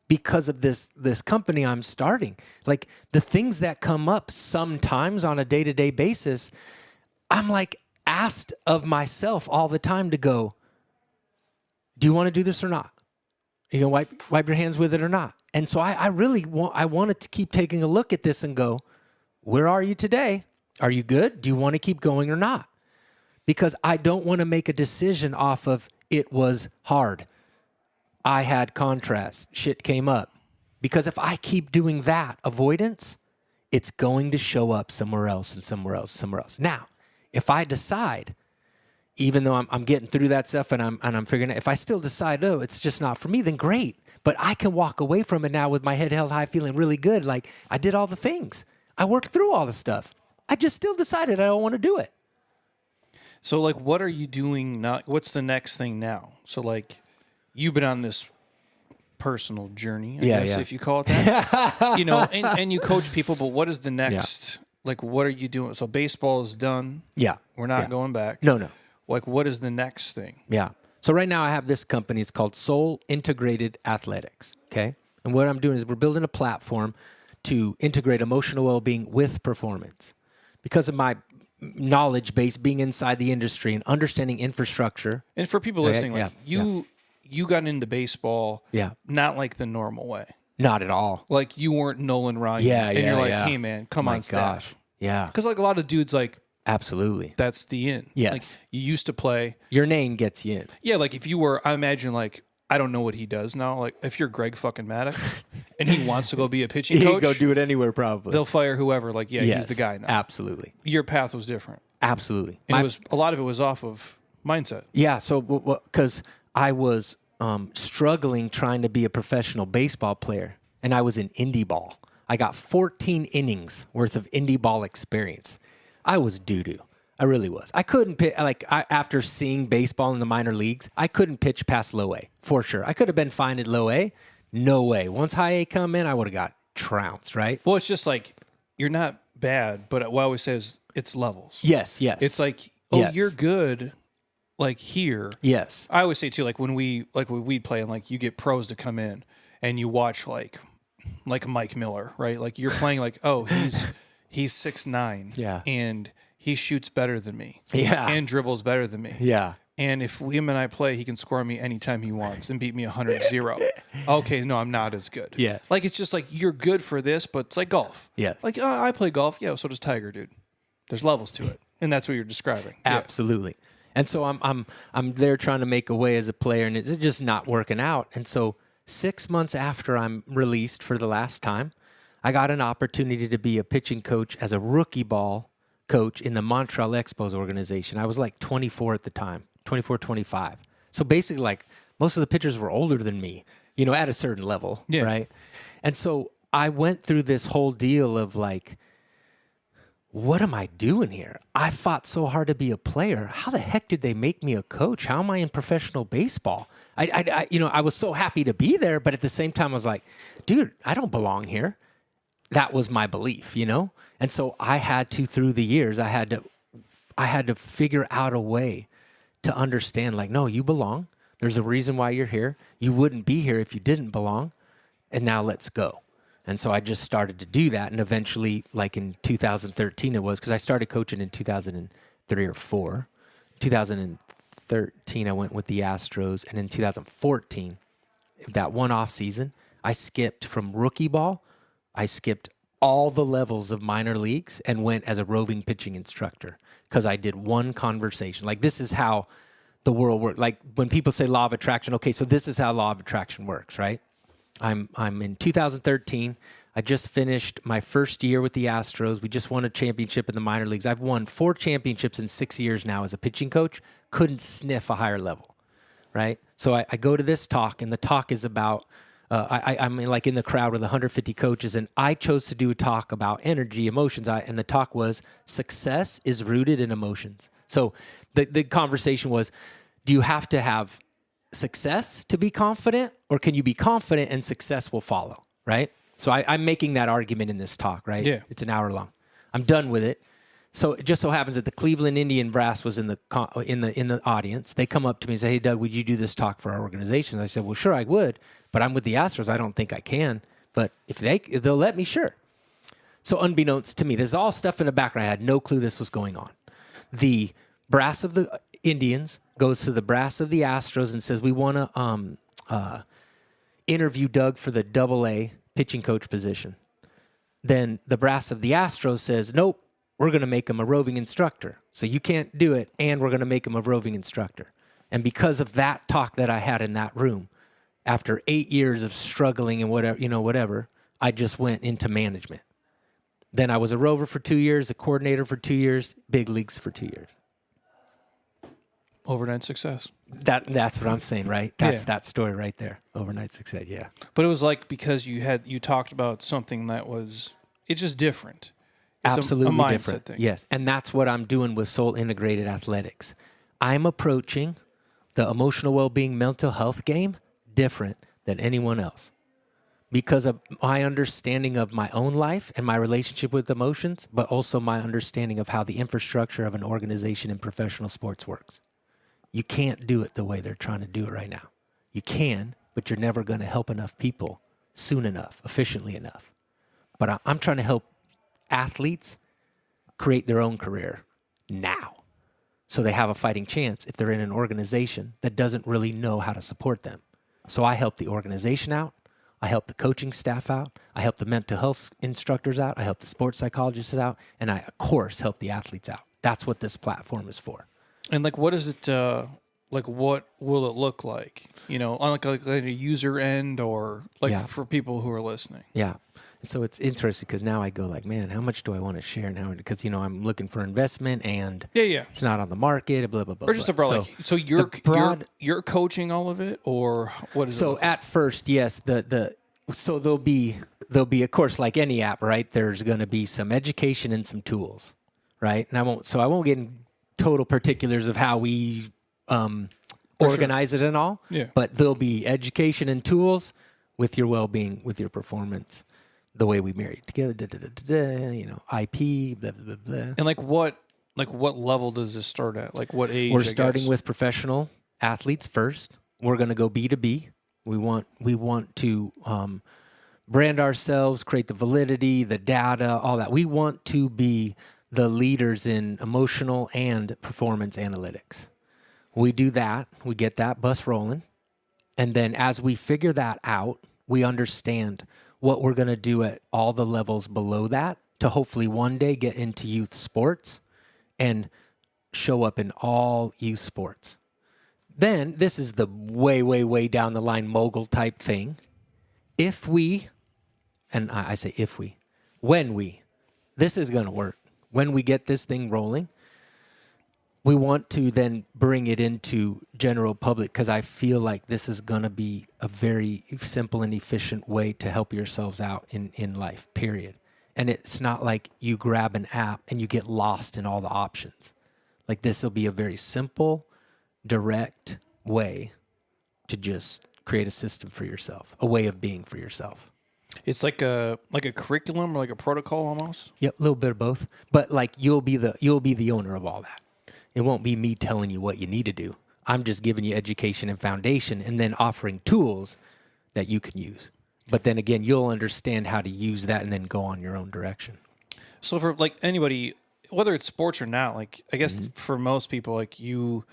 because of this company I'm starting. Like the things that come up sometimes on a day-to-day basis, I'm like asked of myself all the time to go, do you want to do this or not? You know, wipe your hands with it or not? And so I really wanted to keep taking a look at this and go, where are you today? Are you good? Do you want to keep going or not? Because I don't want to make a decision off of it was hard. I had contrast. Shit came up. Because if I keep doing that avoidance, it's going to show up somewhere else and somewhere else, somewhere else. Now, if I decide, even though I'm getting through that stuff and I'm figuring it, if I still decide, oh, it's just not for me, then great. But I can walk away from it now with my head held high, feeling really good. Like I did all the things. I worked through all the stuff. I just still decided I don't want to do it. So, like, what are you doing now? What's the next thing now? So, like, you've been on this personal journey, I guess, if you call it that. You know, and you coach people, but what is the next? Like, what are you doing? So, baseball is done. Yeah. We're not going back. No. Like, what is the next thing? Yeah. So, right now I have this company. It's called Soul Integrated Athletics. Okay. And what I'm doing is we're building a platform to integrate emotional well-being with performance. Because of my knowledge base being inside the industry and understanding infrastructure. And for people listening, like you got into baseball not like the normal way. Not at all. Like you weren't Nolan Ryan. And you're like, hey man, come on staff. Yeah. Because like a lot of dudes like absolutely. That's the in. Yes. Like you used to play. Your name gets you in. Yeah, like if you were, I imagine like, I don't know what he does now. Like if you're Greg fucking Maddox and he wants to go be a pitching coach. He can go do it anywhere probably. They'll fire whoever. Like, he's the guy now. Absolutely. Your path was different. Absolutely. And it was a lot of it was off of mindset. Yeah, so because I was struggling trying to be a professional baseball player, and I was in indie ball. I got 14 innings worth of indie ball experience. I was doo-doo. I really was. I couldn't pitch, after seeing baseball in the minor leagues, I couldn't pitch past low A, for sure. I could have been fine at low A. No way. Once high A come in, I would have got trounced, right? Well, it's just like, you're not bad, but what I always say is it's levels. Yes. It's like, you're good, like here. Yes. I always say too, like when we'd play and like you get pros to come in and you watch like Mike Miller, right? Like you're playing like, oh, he's 6'9". Yeah. And he shoots better than me. Yeah. And dribbles better than me. Yeah. And if him and I play, he can score me anytime he wants and beat me 100-0. Okay, no, I'm not as good. Yes. Like it's just like you're good for this, but it's like golf. Yes. Like I play golf. Yeah, so does Tiger, dude. There's levels to it, and that's what you're describing. Absolutely. And so I'm there trying to make a way as a player, and it's just not working out. And so 6 months after I'm released for the last time, I got an opportunity to be a pitching coach as a rookie ball coach in the Montreal Expos organization. I was like 24 at the time, 24, 25. So basically, like most of the pitchers were older than me, you know, at a certain level, right? And so I went through this whole deal of like, what am I doing here? I fought so hard to be a player. How the heck did they make me a coach? How am I in professional baseball? I was so happy to be there, but at the same time, I was like, dude, I don't belong here. That was my belief, you know? And so I had to, through the years, I had to figure out a way to understand, like, no, you belong. There's a reason why you're here. You wouldn't be here if you didn't belong. And now let's go. And so I just started to do that. And eventually, like in 2013 it was, because I started coaching in 2003 or 4. 2013, I went with the Astros. And in 2014, that one off season, I skipped from rookie ball. I skipped all the levels of minor leagues and went as a roving pitching instructor because I did one conversation. Like, this is how the world works. Like, when people say law of attraction, okay, so this is how law of attraction works, right? I'm in 2013. I just finished my first year with the Astros. We just won a championship in the minor leagues. I've won 4 championships in 6 years now as a pitching coach. Couldn't sniff a higher level, right? So I go to this talk, and the talk is about I'm like in the crowd with 150 coaches, and I chose to do a talk about energy, emotions. And the talk was success is rooted in emotions. So the conversation was, do you have to have success to be confident, or can you be confident and success will follow, right? So I'm making that argument in this talk, right? Yeah. It's an hour long. I'm done with it. So it just so happens that the Cleveland Indian brass was in the audience. They come up to me and say, "Hey, Doug, would you do this talk for our organization?" I said, "Well, sure, I would, but I'm with the Astros. I don't think I can. But if they'll let me, sure." So unbeknownst to me, there's all stuff in the background. I had no clue this was going on. The brass of the Indians goes to the brass of the Astros and says, "We want to interview Doug for the Double-A pitching coach position." Then the brass of the Astros says, "Nope. We're going to make him a roving instructor. So you can't do it, and we're going to make him a roving instructor." And because of that talk that I had in that room, after 8 years of struggling and whatever, I just went into management. Then I was a rover for 2 years, a coordinator for 2 years, big leagues for 2 years. Overnight success. That's what I'm saying, right? That's that story right there. Overnight success, yeah. But it was like because you talked about something that was, it's just different. It's Absolutely a mindset different. thing. Yes, and that's what I'm doing with Soul Integrated Athletics. I'm approaching the emotional well-being, mental health game different than anyone else because of my understanding of my own life and my relationship with emotions, but also my understanding of how the infrastructure of an organization in professional sports works. You can't do it the way they're trying to do it right now. You can, but you're never going to help enough people soon enough, efficiently enough. But I'm trying to help athletes create their own career now so they have a fighting chance if they're in an organization that doesn't really know how to support them. So I help the organization out. I help the coaching staff out. I help the mental health instructors out. I help the sports psychologists out. And I, of course, help the athletes out. That's what this platform is for. And like, what is it? Like, what will it look like? On like a user end, or like for people who are listening. Yeah. And so it's interesting because now I go like, man, how much do I want to share now? Because I'm looking for investment and it's not on the market, blah blah blah. Or just a broad. So you're coaching all of it, or what is it? So at first, yes, so there'll be of course, like any app, right? There's going to be some education and some tools, right? And I won't get in total particulars of how we organize it and all. Yeah. But there'll be education and tools with your well-being, with your performance, the way we marry together, IP, blah blah blah. And what level does this start at? Like what age? We're starting with professional athletes first. We're going to go B2B. We want to brand ourselves, create the validity, the data, all that. We want to be the leaders in emotional and performance analytics. We do that. We get that bus rolling. And then as we figure that out, we understand what we're going to do at all the levels below that to hopefully one day get into youth sports and show up in all youth sports. Then this is the way, way, way down the line mogul type thing. If we, and I say if we, when we, this is going to work. When we get this thing rolling, we want to then bring it into general public because I feel like this is going to be a very simple and efficient way to help yourselves out in life, period. And it's not like you grab an app and you get lost in all the options. Like this will be a very simple, direct way to just create a system for yourself, a way of being for yourself. It's like a curriculum or like a protocol almost. Yep, a little bit of both. But like you'll be the owner of all that. It won't be me telling you what you need to do. I'm just giving you education and foundation and then offering tools that you can use. But then again, you'll understand how to use that and then go on your own direction. So for like anybody, whether it's sports or not, like I guess for most people, like you.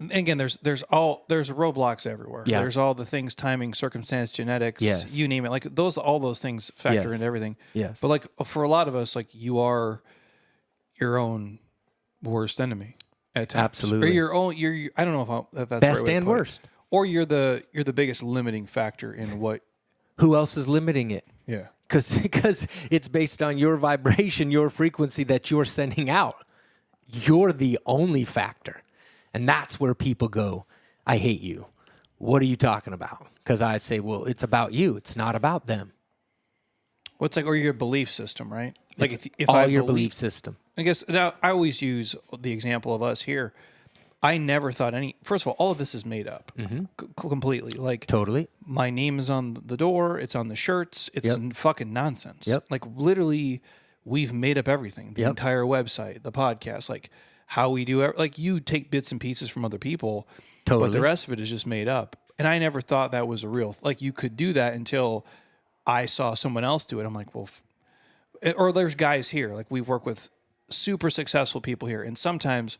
Again, there's roadblocks everywhere. Yeah. There's all the things, timing, circumstance, genetics, yes. You name it. Like all those things factor yes. into everything. Yes. But like for a lot of us, like you are your own worst enemy at times. Absolutely. Or your own. I don't know if that's best the right way and to put worst. It. Or you're the biggest limiting factor in what. Who else is limiting it? Yeah. Because it's based on your vibration, your frequency that you're sending out. You're the only factor. And that's where people go, I hate you. what are you talking about? Because I say, well, it's about you. It's not about them. What's like, or your belief system, right? Like It's if all I your belief system. I guess now I always use the example of us here. I never thought first of all of this is made up completely. Like Totally. my name is on the door. It's on the shirts. It's fucking nonsense. Yep. Like literally we've made up everything, the entire website, the podcast, like how we do it. Like you take bits and pieces from other people, Totally. but the rest of it is just made up. And I never thought that was a real, like you could do that until I saw someone else do it. I'm like, well, or there's guys here, like we've worked with super successful people here. And sometimes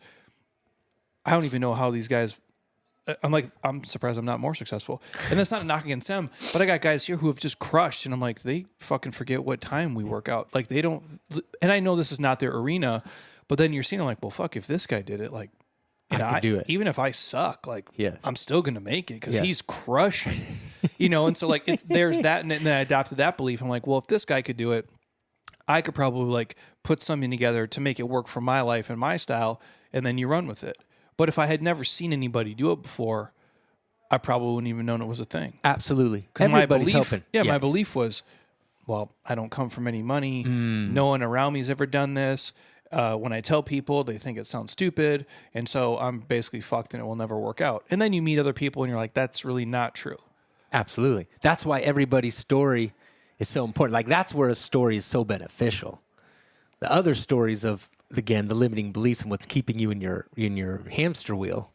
I don't even know how these guys, I'm surprised I'm not more successful. And that's not a knock against them, but I got guys here who have just crushed. And I'm like, they fucking forget what time we work out. Like they don't, and I know this is not their arena, but then you're seeing, I'm like, well, fuck, if this guy did it, like, and I could do it. Even if I suck, like, Yes. I'm still going to make it because Yes. he's crushing, and so like, there's that. And then I adopted that belief. I'm like, well, if this guy could do it, I could probably like put something together to make it work for my life and my style. And then you run with it. But if I had never seen anybody do it before, I probably wouldn't even known it was a thing. Absolutely. Because my Everybody's belief, helping. my belief was, well, I don't come from any money. No one around me has ever done this. When I tell people, they think it sounds stupid. And so I'm basically fucked and it will never work out. And then you meet other people and you're like, that's really not true. Absolutely. That's why everybody's story is so important. Like that's where a story is so beneficial. The other stories of, again, the limiting beliefs and what's keeping you in your hamster wheel,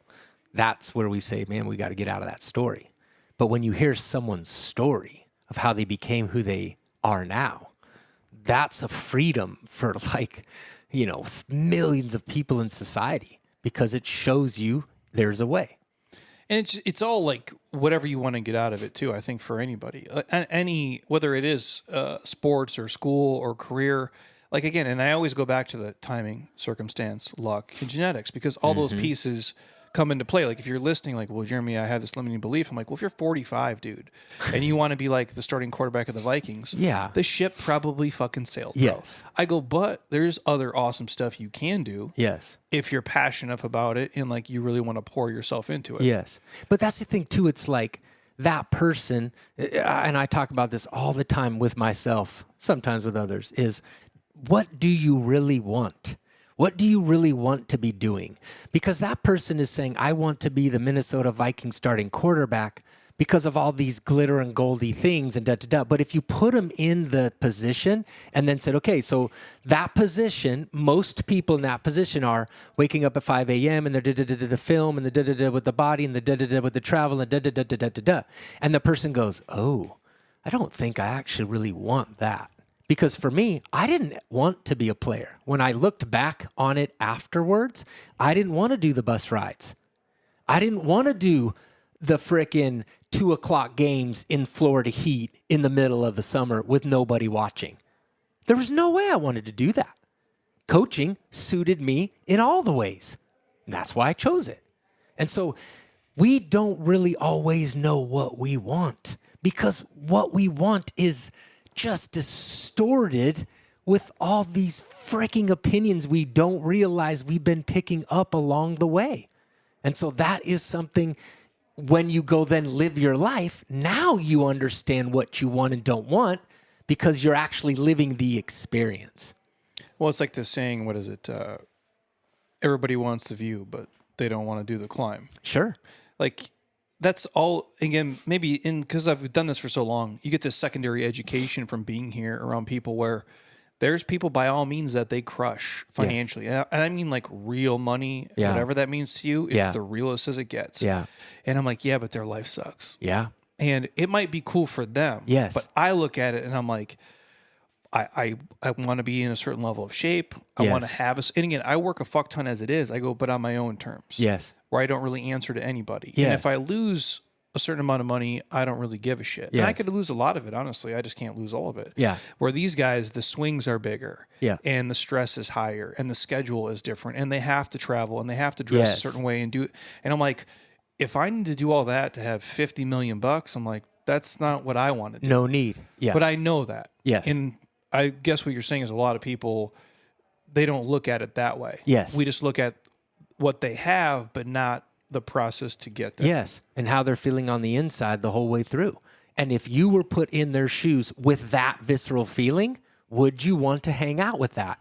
that's where we say, man, we got to get out of that story. But when you hear someone's story of how they became who they are now, that's a freedom for like, millions of people in society because it shows you there's a way. And it's all like whatever you want to get out of it too. I think for anybody, whether it is sports or school or career, like again, and I always go back to the timing, circumstance, luck, and genetics because all those pieces come into play. Like if you're listening, like, well, Jeremy, I have this limiting belief. I'm like, well, if you're 45, dude, and you want to be like the starting quarterback of the Vikings, the ship probably fucking sailed. Bro. Yes. I go, but there's other awesome stuff you can do. Yes. If you're passionate about it and like you really want to pour yourself into it. Yes. But that's the thing too. It's like that person, and I talk about this all the time with myself, sometimes with others, is what do you really want? What do you really want to be doing? Because that person is saying, I want to be the Minnesota Vikings starting quarterback because of all these glitter and goldy things and da-da-da. But if you put them in the position and then said, okay, so that position, most people in that position are waking up at 5 a.m. and they're da-da-da-da film and the da-da-da with the body and the da-da-da with the travel and da-da-da-da-da-da. And the person goes, oh, I don't think I actually really want that. Because for me, I didn't want to be a player. When I looked back on it afterwards, I didn't want to do the bus rides. I didn't want to do the frickin' 2:00 games in Florida heat in the middle of the summer with nobody watching. There was no way I wanted to do that. Coaching suited me in all the ways. And that's why I chose it. And so we don't really always know what we want because what we want is just distorted with all these freaking opinions we don't realize we've been picking up along the way. And so that is something when you go then live your life, now you understand what you want and don't want because you're actually living the experience. Well, it's like the saying, what is it? Everybody wants the view, but they don't want to do the climb. Sure. Like that's all, again, maybe because I've done this for so long, you get this secondary education from being here around people where there's people by all means that they crush financially. Yes. And I mean like real money, whatever that means to you, it's the realest as it gets. Yeah. And I'm like, yeah, but their life sucks. Yeah. And it might be cool for them. Yes. But I look at it and I'm like, I want to be in a certain level of shape. I want to have and again, I work a fuck ton as it is. I go, but on my own terms. Yes. Where I don't really answer to anybody. Yes. And if I lose a certain amount of money, I don't really give a shit. Yes. And I could lose a lot of it, honestly. I just can't lose all of it. Yeah. Where these guys, the swings are bigger. Yeah. And the stress is higher. And the schedule is different. And they have to travel. And they have to dress a certain way and do it. And I'm like, if I need to do all that to have $50 million, I'm like, that's not what I want to do. No need. Yeah. But I know that. Yes. And I guess what you're saying is a lot of people, they don't look at it that way. Yes. We just look at what they have, but not the process to get there. Yes, and how they're feeling on the inside the whole way through. And if you were put in their shoes with that visceral feeling, would you want to hang out with that?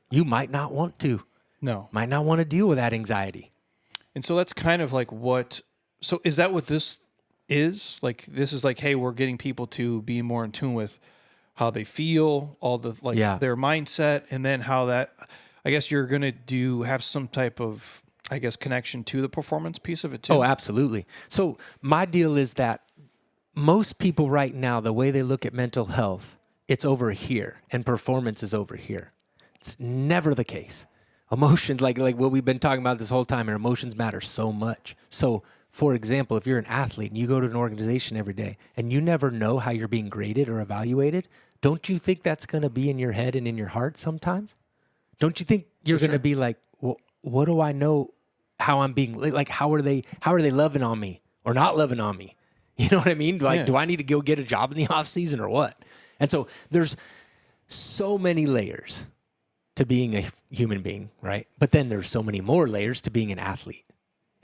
You might not want to. No. Might not want to deal with that anxiety. And so that's kind of like so is that what this is? Like, this is like, hey, we're getting people to be more in tune with how they feel, all the, like, their mindset, and then how that, I guess you're going to have some type of, I guess, connection to the performance piece of it too. Oh, absolutely. So my deal is that most people right now, the way they look at mental health, it's over here and performance is over here. It's never the case. Emotions, like what we've been talking about this whole time, our emotions matter so much. So, for example, if you're an athlete and you go to an organization every day and you never know how you're being graded or evaluated, don't you think that's going to be in your head and in your heart sometimes? Don't you think you're going to be like, well, what do I know how I'm being, like, how are they loving on me or not loving on me? You know what I mean? Like, do I need to go get a job in the off season or what? And so there's so many layers to being a human being, right? But then there's so many more layers to being an athlete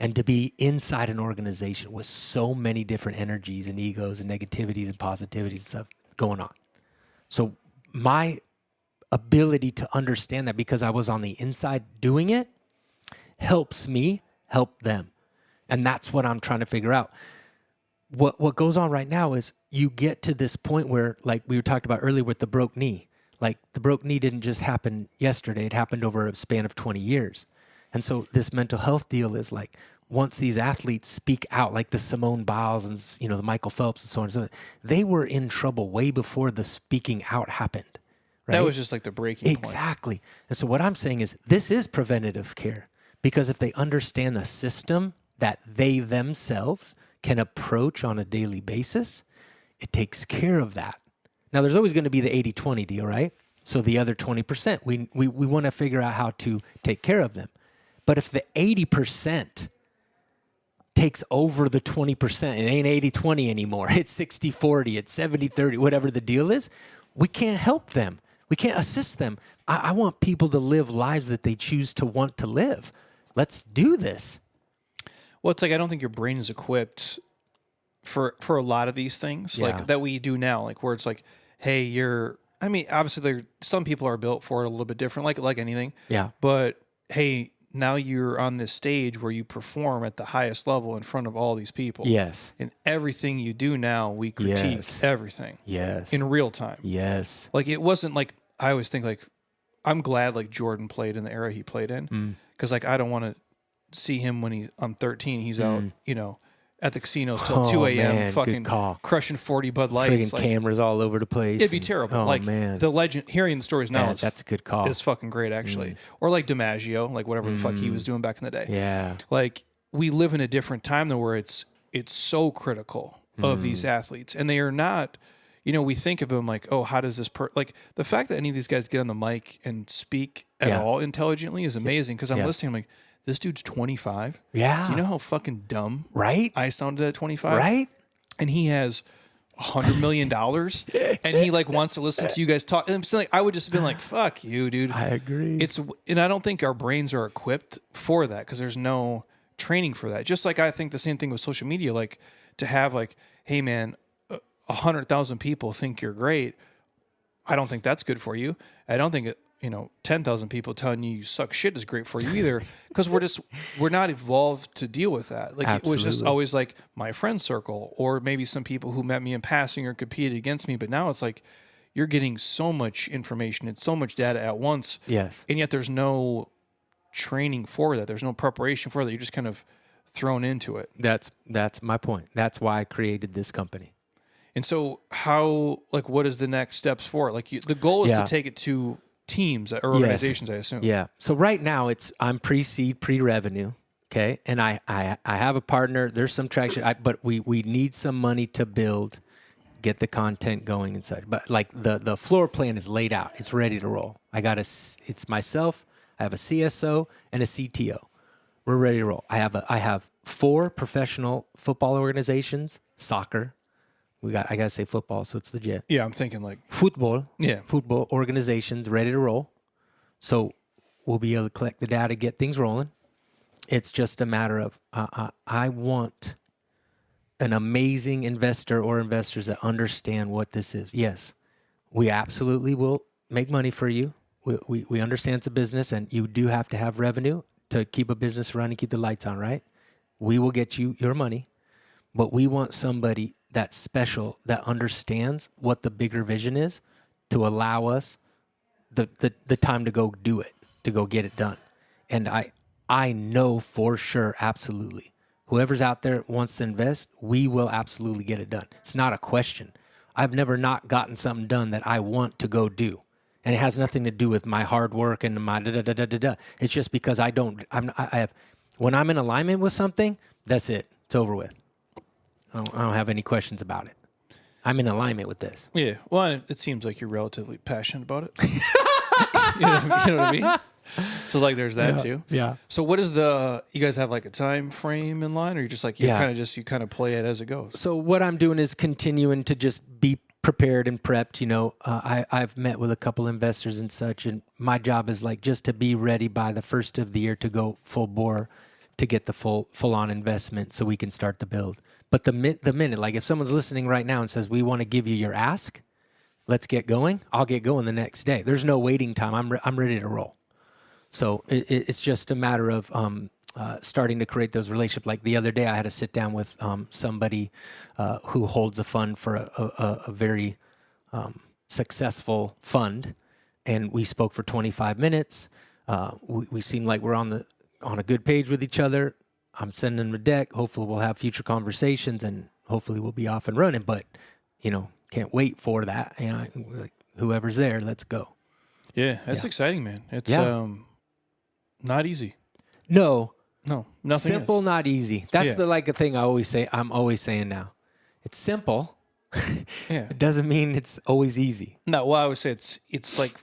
and to be inside an organization with so many different energies and egos and negativities and positivities and stuff going on. So my ability to understand that, because I was on the inside doing it, helps me help them. And that's what I'm trying to figure out. What goes on right now is you get to this point where, like we were talked about earlier with the broke knee, like the broke knee didn't just happen yesterday. It happened over a span of 20 years. And so this mental health deal is like, once these athletes speak out, like the Simone Biles and, the Michael Phelps and so on and so on, they were in trouble way before the speaking out happened. Right? That was just like the breaking point. Exactly. And so what I'm saying is this is preventative care, because if they understand the system that they themselves can approach on a daily basis, it takes care of that. Now, there's always going to be the 80-20 deal, right? So the other 20%, we want to figure out how to take care of them. But if the 80% takes over the 20%, it ain't 80-20 anymore. It's 60-40, it's 70-30, whatever the deal is, we can't help them. We can't assist them. I want people to live lives that they choose to want to live. Let's do this. Well, it's like, I don't think your brain is equipped for a lot of these things, like that we do now, like where it's like, hey, obviously some people are built for it a little bit different, like anything. Yeah. But hey, now you're on this stage where you perform at the highest level in front of all these people. Yes. And everything you do now, we critique everything. Yes. In real time. Yes. Like, it wasn't like, I always think like, I'm glad like Jordan played in the era he played in, because like, I don't want to see him when I'm 13, he's out, at the casinos till 2 a.m. fucking crushing 40 Bud Lights. Friggin' like, cameras all over the place. It'd be terrible. The legend, hearing the stories now, that's a good call. Is fucking great, actually. Or like DiMaggio, like whatever the fuck he was doing back in the day. Yeah. Like, we live in a different time though, where it's so critical of these athletes, and they are not, we think of them like, oh, how does this like, the fact that any of these guys get on the mic and speak at all intelligently is amazing, because I'm listening, I'm like, this dude's 25. Yeah. Do you know how fucking dumb I sounded at 25? Right. And he has $100 million and he like wants to listen to you guys talk. And I'm saying, like, I would just have been like, fuck you, dude. I agree. And I don't think our brains are equipped for that, because there's no training for that. Just like I think the same thing with social media, like to have like, hey man, 100,000 people think you're great. I don't think that's good for you. I don't think 10,000 people telling you suck shit is great for you either, because we're not evolved to deal with that. Like, Absolutely. It was just always like my friend circle, or maybe some people who met me in passing or competed against me. But now it's like, you're getting so much information and so much data at once. Yes. And yet there's no training for that. There's no preparation for that. You're just kind of thrown into it. That's my point. That's why I created this company. And so what is the next steps for it? Like, the goal is to take it to teams or organizations, I assume. Yeah. So right now I'm pre-seed, pre-revenue. Okay. And I have a partner. There's some traction, but we need some money to get the content going inside. But like the floor plan is laid out. It's ready to roll. It's myself. I have a CSO and a CTO. We're ready to roll. I have 4 professional football organizations, soccer. I gotta say football, so it's legit. Yeah, I'm thinking like football. Yeah, football organizations ready to roll. So we'll be able to collect the data, get things rolling. It's just a matter of I want an amazing investor or investors that understand what this is. Yes, we absolutely will make money for you. We understand it's a business, and you do have to have revenue to keep a business running, keep the lights on, right? We will get you your money, but we want somebody that's special, that understands what the bigger vision is, to allow us the time to go do it, to go get it done. And I know for sure, absolutely, whoever's out there wants to invest, we will absolutely get it done. It's not a question. I've never not gotten something done that I want to go do. And it has nothing to do with my hard work and my da-da-da-da-da-da. It's just because when I'm in alignment with something, that's it. It's over with. I don't have any questions about it. I'm in alignment with this. Yeah. Well, it seems like you're relatively passionate about it. You know what I mean? So like there's that too. Yeah. So what is you guys have like a time frame in line, or you're just like you kind of play it as it goes? So what I'm doing is continuing to just be prepared and prepped. I've met with a couple investors and such, and my job is like just to be ready by the first of the year to go full bore, to get the full on investment so we can start the build. But the minute, like if someone's listening right now and says, we want to give you your ask, let's get going, I'll get going the next day. There's no waiting time. I'm ready to roll. So it's just a matter of starting to create those relationships. Like the other day, I had to sit down with somebody who holds a fund for a very successful fund, and we spoke for 25 minutes. We seemed like we're on a good page with each other. I'm sending them a deck. Hopefully, we'll have future conversations, and hopefully, we'll be off and running. But can't wait for that. Like, whoever's there, let's go. Yeah, that's exciting, man. It's not easy. No, nothing. Simple, is. Not easy. That's a thing I always say. I'm always saying now. It's simple. It doesn't mean it's always easy. No, well, I would say it's like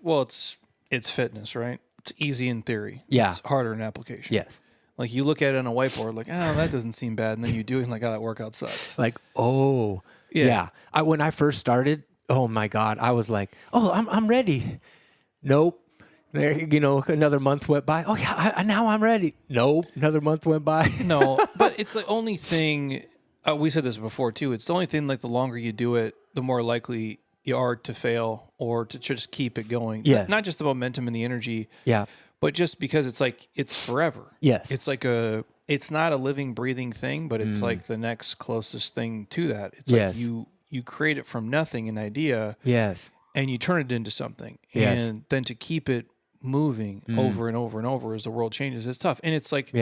it's fitness, right? It's easy in theory. Yeah. It's harder in application. Yes. Like you look at it on a whiteboard, like, oh, that doesn't seem bad, and then you do it, and like, oh, that workout sucks. Like, oh, yeah. When I first started, oh my God, I was like, oh, I'm ready. Nope. Another month went by. Oh yeah, now I'm ready. Nope. Another month went by. No, but it's the only thing. We said this before too. It's the only thing. Like the longer you do it, the more likely you are to fail or to just keep it going. Yes. Not just the momentum and the energy. Yeah. But just because it's like it's forever. Yes. It's like it's not a living, breathing thing, but it's like the next closest thing to that. It's like you create it from nothing, an idea. Yes. And you turn it into something. Yes. And then to keep it moving over and over and over as the world changes, it's tough. And it's like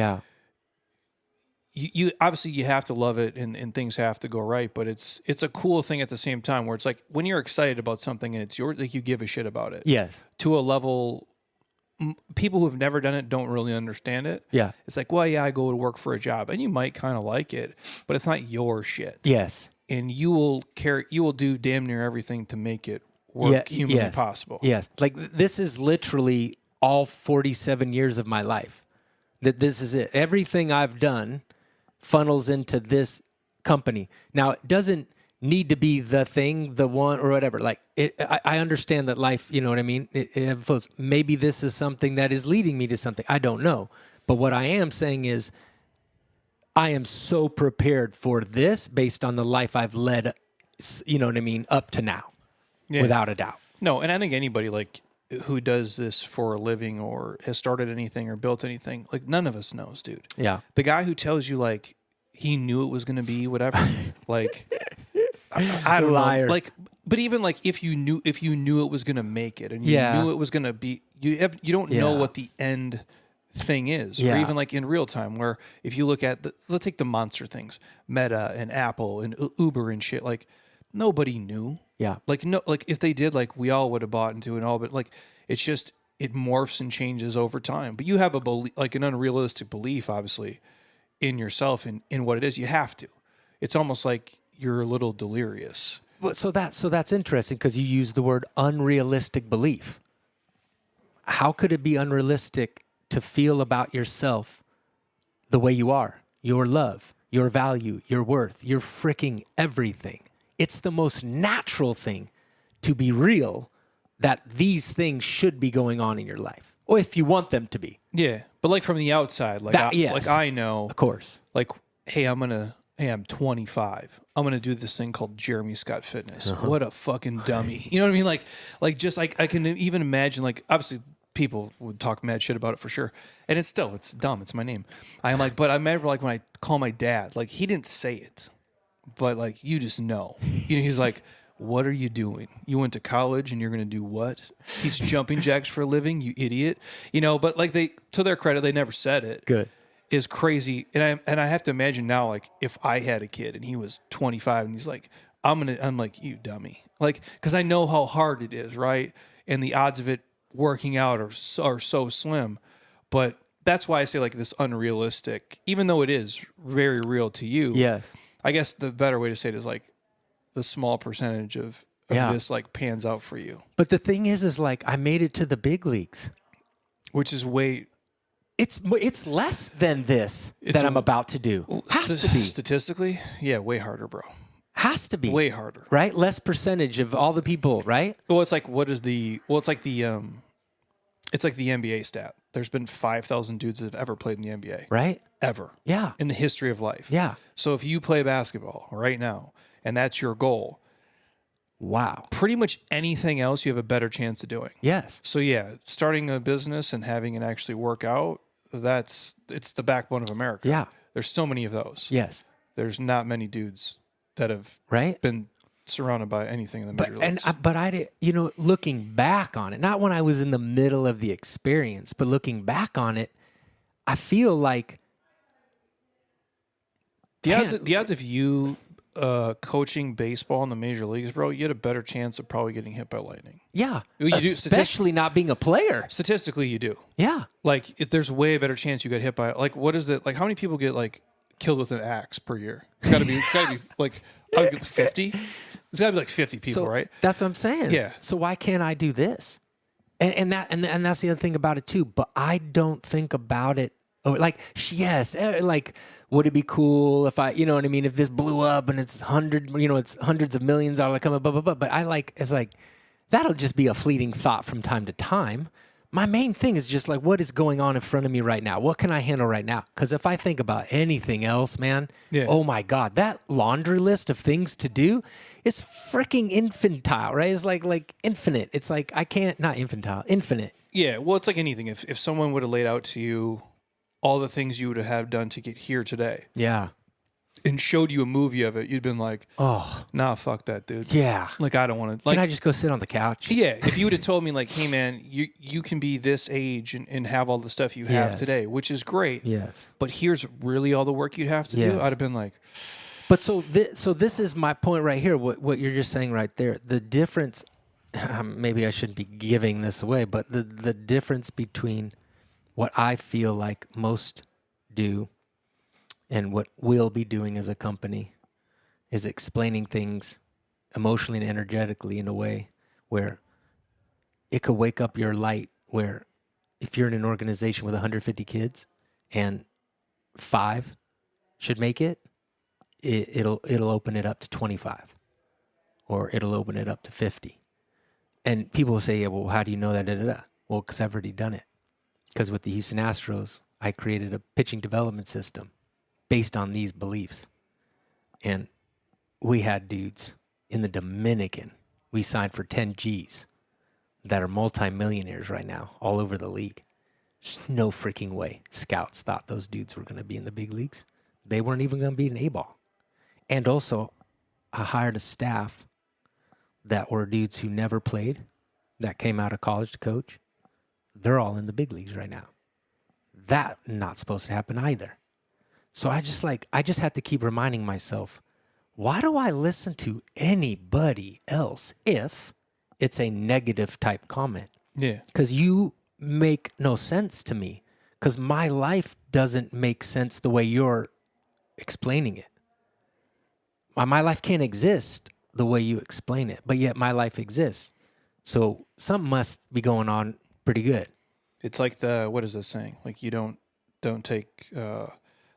you obviously you have to love it and things have to go right, but it's a cool thing at the same time where it's like when you're excited about something and it's yours, like you give a shit about it. Yes. To a level people who have never done it don't really understand it. Yeah. It's like, well, yeah, I go to work for a job and you might kind of like it, but it's not your shit. Yes. And you will do damn near everything to make it work humanly possible. Yes. Like this is literally all 47 years of my life. That this is it. Everything I've done funnels into this company. Now, it doesn't need to be the thing, the one, or whatever. Like I understand that life, you know what I mean? It flows. Maybe this is something that is leading me to something. I don't know. But what I am saying is I am so prepared for this based on the life I've led, you know what I mean, up to now. Yeah. Without a doubt. No, and I think anybody like who does this for a living or has started anything or built anything, like none of us knows, dude. Yeah. The guy who tells you like he knew it was going to be whatever, like I don't know, like, but even like if you knew it was going to make it and you knew it was going to be, you don't know what the end thing is, or even like in real time, where if you look at let's take the monster things, Meta and Apple and Uber and shit, like nobody knew. Yeah. Like no, like if they did, like we all would have bought into it all, but like it's just it morphs and changes over time. But you have a belief, like an unrealistic belief, obviously, in yourself and in what it is. You have to. It's almost like you're a little delirious. So that's interesting because you use the word unrealistic belief. How could it be unrealistic to feel about yourself the way you are? Your love, your value, your worth, your freaking everything. It's the most natural thing to be real that these things should be going on in your life, or if you want them to be. Yeah, But like from the outside, like Yes. like I know, Of course. like, hey, I'm 25. I'm gonna do this thing called Jeremy Scott Fitness. What a fucking dummy. You know what I mean? Like just like I can even imagine, like, obviously people would talk mad shit about it for sure. And it's dumb. It's my name. I'm like, but I remember like when I call my dad, like he didn't say it, but like you just know. You know, he's like, what are you doing? You went to college and you're going to do what? Teach jumping jacks for a living, you idiot. You know, but like to their credit, they never said it. Good. Is crazy. And I have to imagine now, like if I had a kid and he was 25 and he's like, I'm like, you dummy. Like, cause I know how hard it is. Right. And the odds of it working out are so slim, but that's why I say like this unrealistic, even though it is very real to you. Yes. I guess the better way to say it is like, the small percentage of this like pans out for you. But the thing is like I made it to the big leagues, which is way. It's less than this that I'm about to do. Has to be statistically, yeah, way harder, bro. Has to be way harder, right? Less percentage of all the people, right? Well, it's like it's like the NBA stat. There's been 5,000 dudes that have ever played in the NBA, right? Ever, yeah, in the history of life, yeah. So if you play basketball right now, and that's your goal, wow. Pretty much anything else you have a better chance of doing. Yes. So yeah, starting a business and having it actually work out, it's the backbone of America. Yeah. There's so many of those. Yes. There's not many dudes that have been surrounded by anything in the major leagues. But I did, looking back on it, not when I was in the middle of the experience, but looking back on it, I feel like the odds of you coaching baseball in the major leagues, bro, you had a better chance of probably getting hit by lightning. Yeah. You especially not being a player. Statistically, you do. Yeah. Like, if there's way better chance you get hit by, like, what is it? Like, how many people get, like, killed with an axe per year? It's got to be, like, 50? It's got to be, like, 50 people, right? That's what I'm saying. Yeah. So why can't I do this? And that's the other thing about it, too. But I don't think about it. Like, yes, like, would it be cool if you know what I mean? If this blew up and it's hundreds of millions of dollars coming, but it's like, that'll just be a fleeting thought from time to time. My main thing is just like, what is going on in front of me right now? What can I handle right now? Because if I think about anything else, man, oh my God, that laundry list of things to do is freaking infantile, right? It's like infinite. It's like, I can't, not infantile, infinite. Yeah. Well, it's like anything. If someone would have laid out to you all the things you would have done to get here today. Yeah. And showed you a movie of it, you'd been like, oh, nah, fuck that, dude. Yeah. Like, I don't want to. Like, can I just go sit on the couch? Yeah. If you would have told me, like, hey, man, you can be this age and have all the stuff you have today, which is great. Yes. But here's really all the work you'd have to do. I'd have been like. But so this is my point right here, what you're just saying right there. The difference, maybe I shouldn't be giving this away, but the difference between what I feel like most do and what we'll be doing as a company is explaining things emotionally and energetically in a way where it could wake up your light, where if you're in an organization with 150 kids and 5 should make it, it'll open it up to 25 or it'll open it up to 50. And people will say, yeah, well, how do you know that? Well, because I've already done it. Because with the Houston Astros, I created a pitching development system based on these beliefs. And we had dudes in the Dominican, we signed for 10 G's that are multimillionaires right now all over the league. There's no freaking way scouts thought those dudes were going to be in the big leagues. They weren't even going to be an A-ball. And also, I hired a staff that were dudes who never played, that came out of college to coach. They're all in the big leagues right now. That not supposed to happen either. So I just have to keep reminding myself, why do I listen to anybody else if it's a negative type comment? Yeah. Because you make no sense to me. Because my life doesn't make sense the way you're explaining it. My life can't exist the way you explain it, but yet my life exists. So something must be going on pretty good. It's like what is this saying? Like, you don't take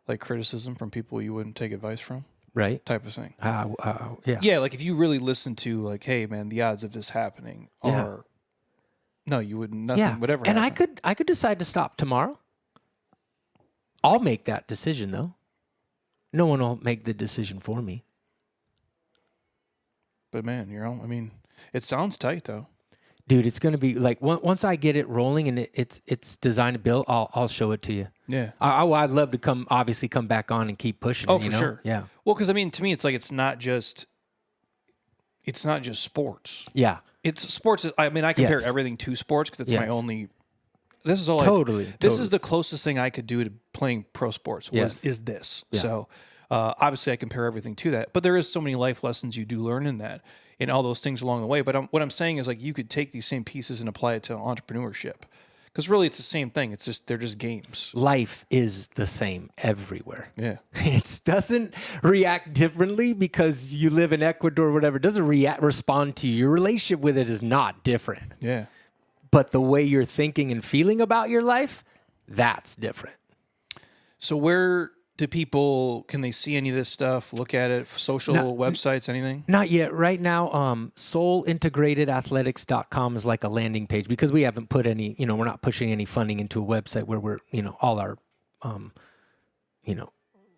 like criticism from people you wouldn't take advice from, right? Type of thing. Yeah. Yeah, like if you really listen to like, hey man, the odds of this happening are no, you wouldn't. Nothing would ever happen. And I could decide to stop tomorrow, I'll make that decision though. No one will make the decision for me. But man, I mean, it sounds tight though. Dude, it's going to be like once I get it rolling and it's designed to build, I'll show it to you. Yeah. I'd love to come back on and keep pushing. Oh, it, you for know? sure. Yeah. Well, because I mean, to me, it's like it's not just sports. Yeah. It's sports. I mean, I compare Yes. everything to sports because it's my Yes. only. This is all. Totally. This is the closest thing I could do to playing pro sports. Yes. Is this? Yeah. So obviously, I compare everything to that. But there is so many life lessons you do learn in that, and all those things along the way. But what I'm saying is like you could take these same pieces and apply it to entrepreneurship, because really it's the same thing. It's just they're just games. Life is the same everywhere. Yeah. It doesn't react differently because you live in Ecuador or whatever. It doesn't respond to you. Your relationship with it is not different. Yeah. But the way you're thinking and feeling about your life, that's different. So where do people, can they see any of this stuff, look at it, social websites, anything? Not yet. Right now, soulintegratedathletics.com is like a landing page because we haven't put any, we're not pushing any funding into a website where we're, all our,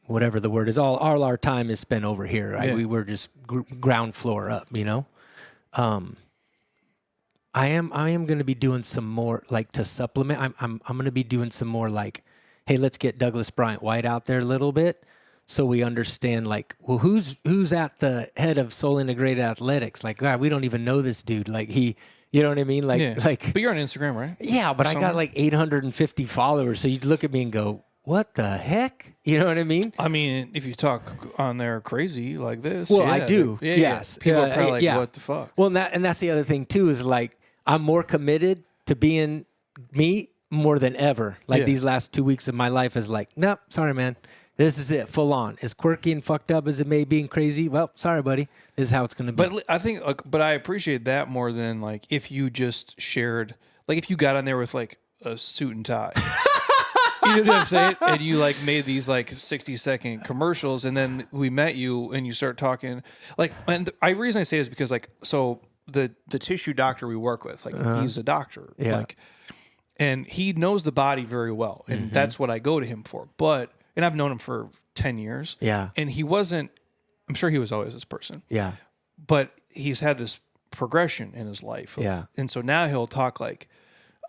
whatever the word is, all our time is spent over here. Right? Yeah. We were just ground floor up, I am going to be doing some more like to supplement. I'm going to be doing some more like, hey, let's get Douglas Bryant White out there a little bit so we understand like, well, who's at the head of Soul Integrated Athletics? Like, God, we don't even know this dude. Like you know what I mean? Like, But you're on Instagram, right? Yeah, but I got like 850 followers. So you'd look at me and go, what the heck? You know what I mean? I mean, if you talk on there crazy like this. Well, I do. Yeah, yes. People are probably like, what the fuck? Well, and that's the other thing too is like, I'm more committed to being me more than ever. Like these last 2 weeks of my life is like, nope, sorry, man. This is it, full on. As quirky and fucked up as it may be and crazy, well, sorry, buddy. This is how it's going to be. But I think, but I appreciate that more than like if you just shared, like if you got on there with like a suit and tie. You know what I'm saying? And you like made these like 60-second commercials, and then we met you, and you start talking. Like, and the reason I say is because like, so the tissue doctor we work with, like he's a doctor, like, and he knows the body very well, and that's what I go to him for. But and I've known him for 10 years, and he wasn't. I'm sure he was always this person, but he's had this progression in his life, and so now he'll talk like.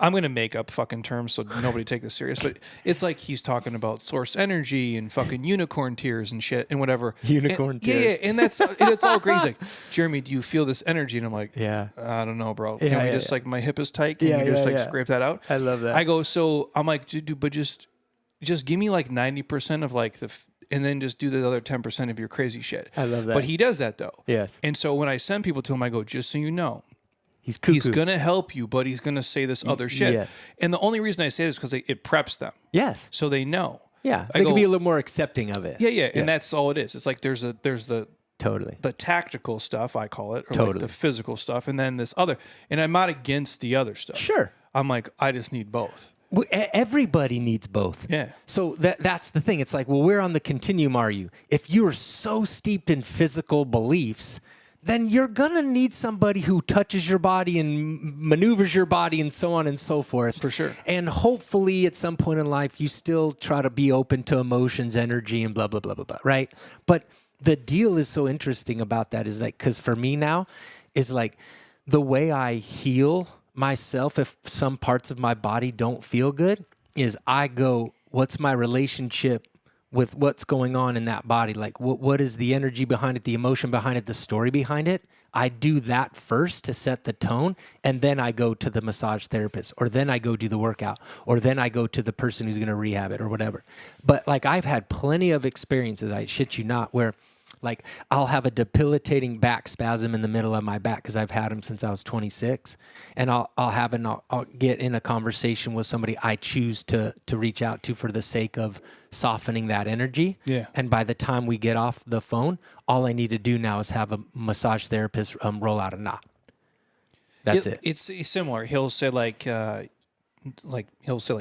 I'm going to make up fucking terms so nobody take this serious, but it's like he's talking about source energy and fucking unicorn tears and shit and whatever. Unicorn tears. Yeah, and it's all great. He's like, Jeremy, do you feel this energy? And I'm like, I don't know, bro. Can we just like, my hip is tight. Can you just like scrape that out? I love that. I go, so I'm like, dude, but just give me like 90% of like and then just do the other 10% of your crazy shit. I love that. But he does that though. Yes. And so when I send people to him, I go, just so you know, he's cuckoo. He's going to help you, but he's going to say this other shit. Yeah. And the only reason I say this is because it preps them. Yes. So they know. Yeah. They can be a little more accepting of it. Yeah. And that's all it is. It's like there's the totally the tactical stuff, I call it, or totally like the physical stuff, and then this other. And I'm not against the other stuff. Sure. I'm like, I just need both. Well, everybody needs both. Yeah. So that's the thing. It's like, well, where on the continuum are you? If you're so steeped in physical beliefs, then you're going to need somebody who touches your body and maneuvers your body and so on and so forth. For sure. And hopefully at some point in life, you still try to be open to emotions, energy, and blah, blah, blah, blah, blah, right? But the deal is so interesting about that is like, because for me now, is like the way I heal myself if some parts of my body don't feel good is I go, what's my relationship with what's going on in that body? Like what is the energy behind it, the emotion behind it, the story behind it? I do that first to set the tone, and then I go to the massage therapist, or then I go do the workout, or then I go to the person who's going to rehab it or whatever. But like I've had plenty of experiences, I shit you not, where like I'll have a debilitating back spasm in the middle of my back because I've had them since I was 26, and I'll get in a conversation with somebody I choose to reach out to for the sake of softening that energy. Yeah. And by the time we get off the phone, all I need to do now is have a massage therapist roll out a knot. That's it. It's similar. He'll say like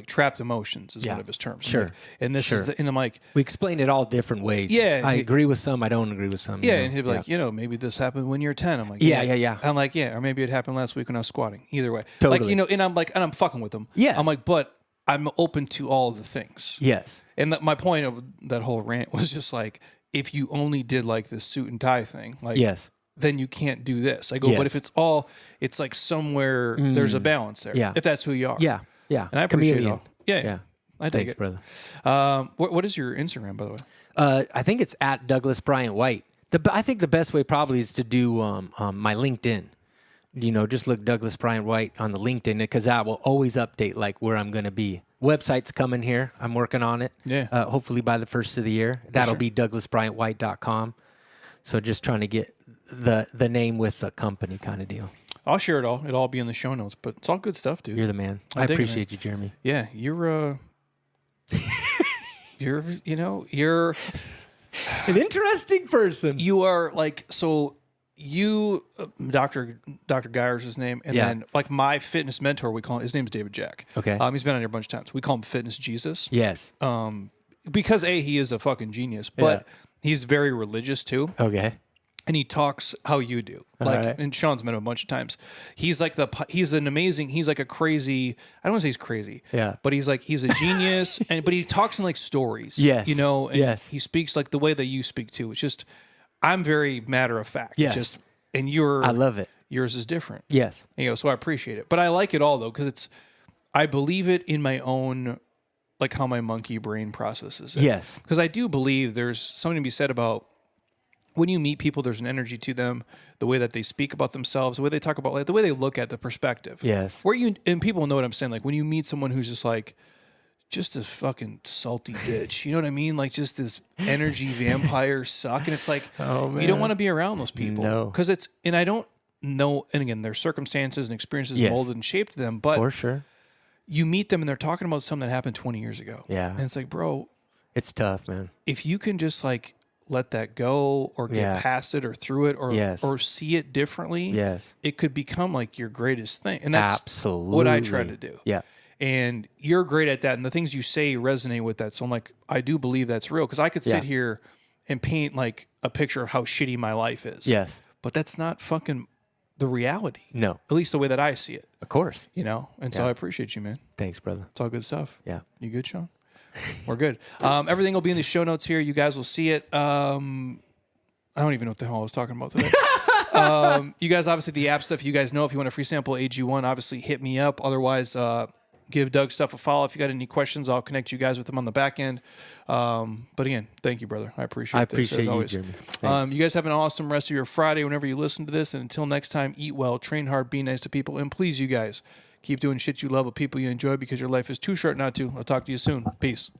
trapped emotions is one of his terms. Sure. Like, and this is and I'm like, we explain it all different ways. Yeah. I agree with some. I don't agree with some. Yeah. And he'd be like, maybe this happened when you're 10. I'm like, yeah. I'm like, or maybe it happened last week when I was squatting. Either way. Totally. Like, and I'm like, and I'm fucking with them. Yes. I'm like, but I'm open to all the things. Yes. And my point of that whole rant was just like, if you only did like this suit and tie thing, like, Yes. then you can't do this. I go, but if it's like somewhere there's a balance there. Yeah. If that's who you are. Yeah. Yeah. And I appreciate Chameleon. it all. Yeah. I dig Thanks, it. brother. What is your Instagram, by the way? I think it's at Douglas Bryant White. I think the best way probably is to do my LinkedIn. Just look Douglas Bryant White on the LinkedIn, because that will always update like where I'm going to be. Website's coming here. I'm working on it. Yeah. Hopefully by the first of the year. That'll be douglasbryantwhite.com. So just trying to get the name with the company kind of deal. I'll share it all. It'll all be in the show notes, but it's all good stuff, dude. You're the man. I appreciate you, Jeremy. Yeah, you're you're an interesting person. You are like, so you, Dr. Geyer's his name. And then like my fitness mentor, we call him, his name's David Jack. Okay. He's been on here a bunch of times. We call him Fitness Jesus. Yes. Because he is a fucking genius, but he's very religious too. Okay. And he talks how you do. Like, and Sean's met him a bunch of times. He's like he's like a crazy, I don't want to say he's crazy. Yeah. But he's a genius, but he talks in like stories. Yes. And he speaks like the way that you speak too. It's just, I'm very matter of fact. Yes. And I love it. Yours is different. Yes. So I appreciate it. But I like it all though, because I believe it in my own, like how my monkey brain processes it. Yes. Because I do believe there's something to be said about when you meet people, there's an energy to them, the way that they speak about themselves, the way they talk about, like, the way they look at the perspective. Yes. And people know what I'm saying. Like when you meet someone who's just like, just this fucking salty bitch, you know what I mean? Like just this energy vampire suck. And it's like, you don't want to be around those people. No. Because and I don't know, and again, their circumstances and experiences molded and shaped them, but for sure, you meet them and they're talking about something that happened 20 years ago. Yeah. And it's like, bro, it's tough, man. If you can just like let that go or get past it or through it or see it differently, it could become like your greatest thing. And that's absolutely what I try to do. Yeah. And you're great at that. And the things you say resonate with that. So I'm like, I do believe that's real. Because I could sit here and paint like a picture of how shitty my life is. Yes. But that's not fucking the reality. No. At least the way that I see it. Of course. And so I appreciate you, man. Thanks, brother. It's all good stuff. Yeah. You good, Sean? We're good. Everything will be in the show notes here. You guys will see it. I don't even know what the hell I was talking about today. You guys, obviously, the app stuff, you guys know. If you want a free sample AG1, obviously hit me up. Otherwise, give Doug stuff a follow. If you got any questions, I'll connect you guys with him on the back end. But again, thank you, brother. I appreciate this, as you, always. Jeremy. You guys have an awesome rest of your Friday whenever you listen to this. And until next time, eat well, train hard, be nice to people. And please, you guys, keep doing shit you love with people you enjoy, because your life is too short not to. I'll talk to you soon. Peace.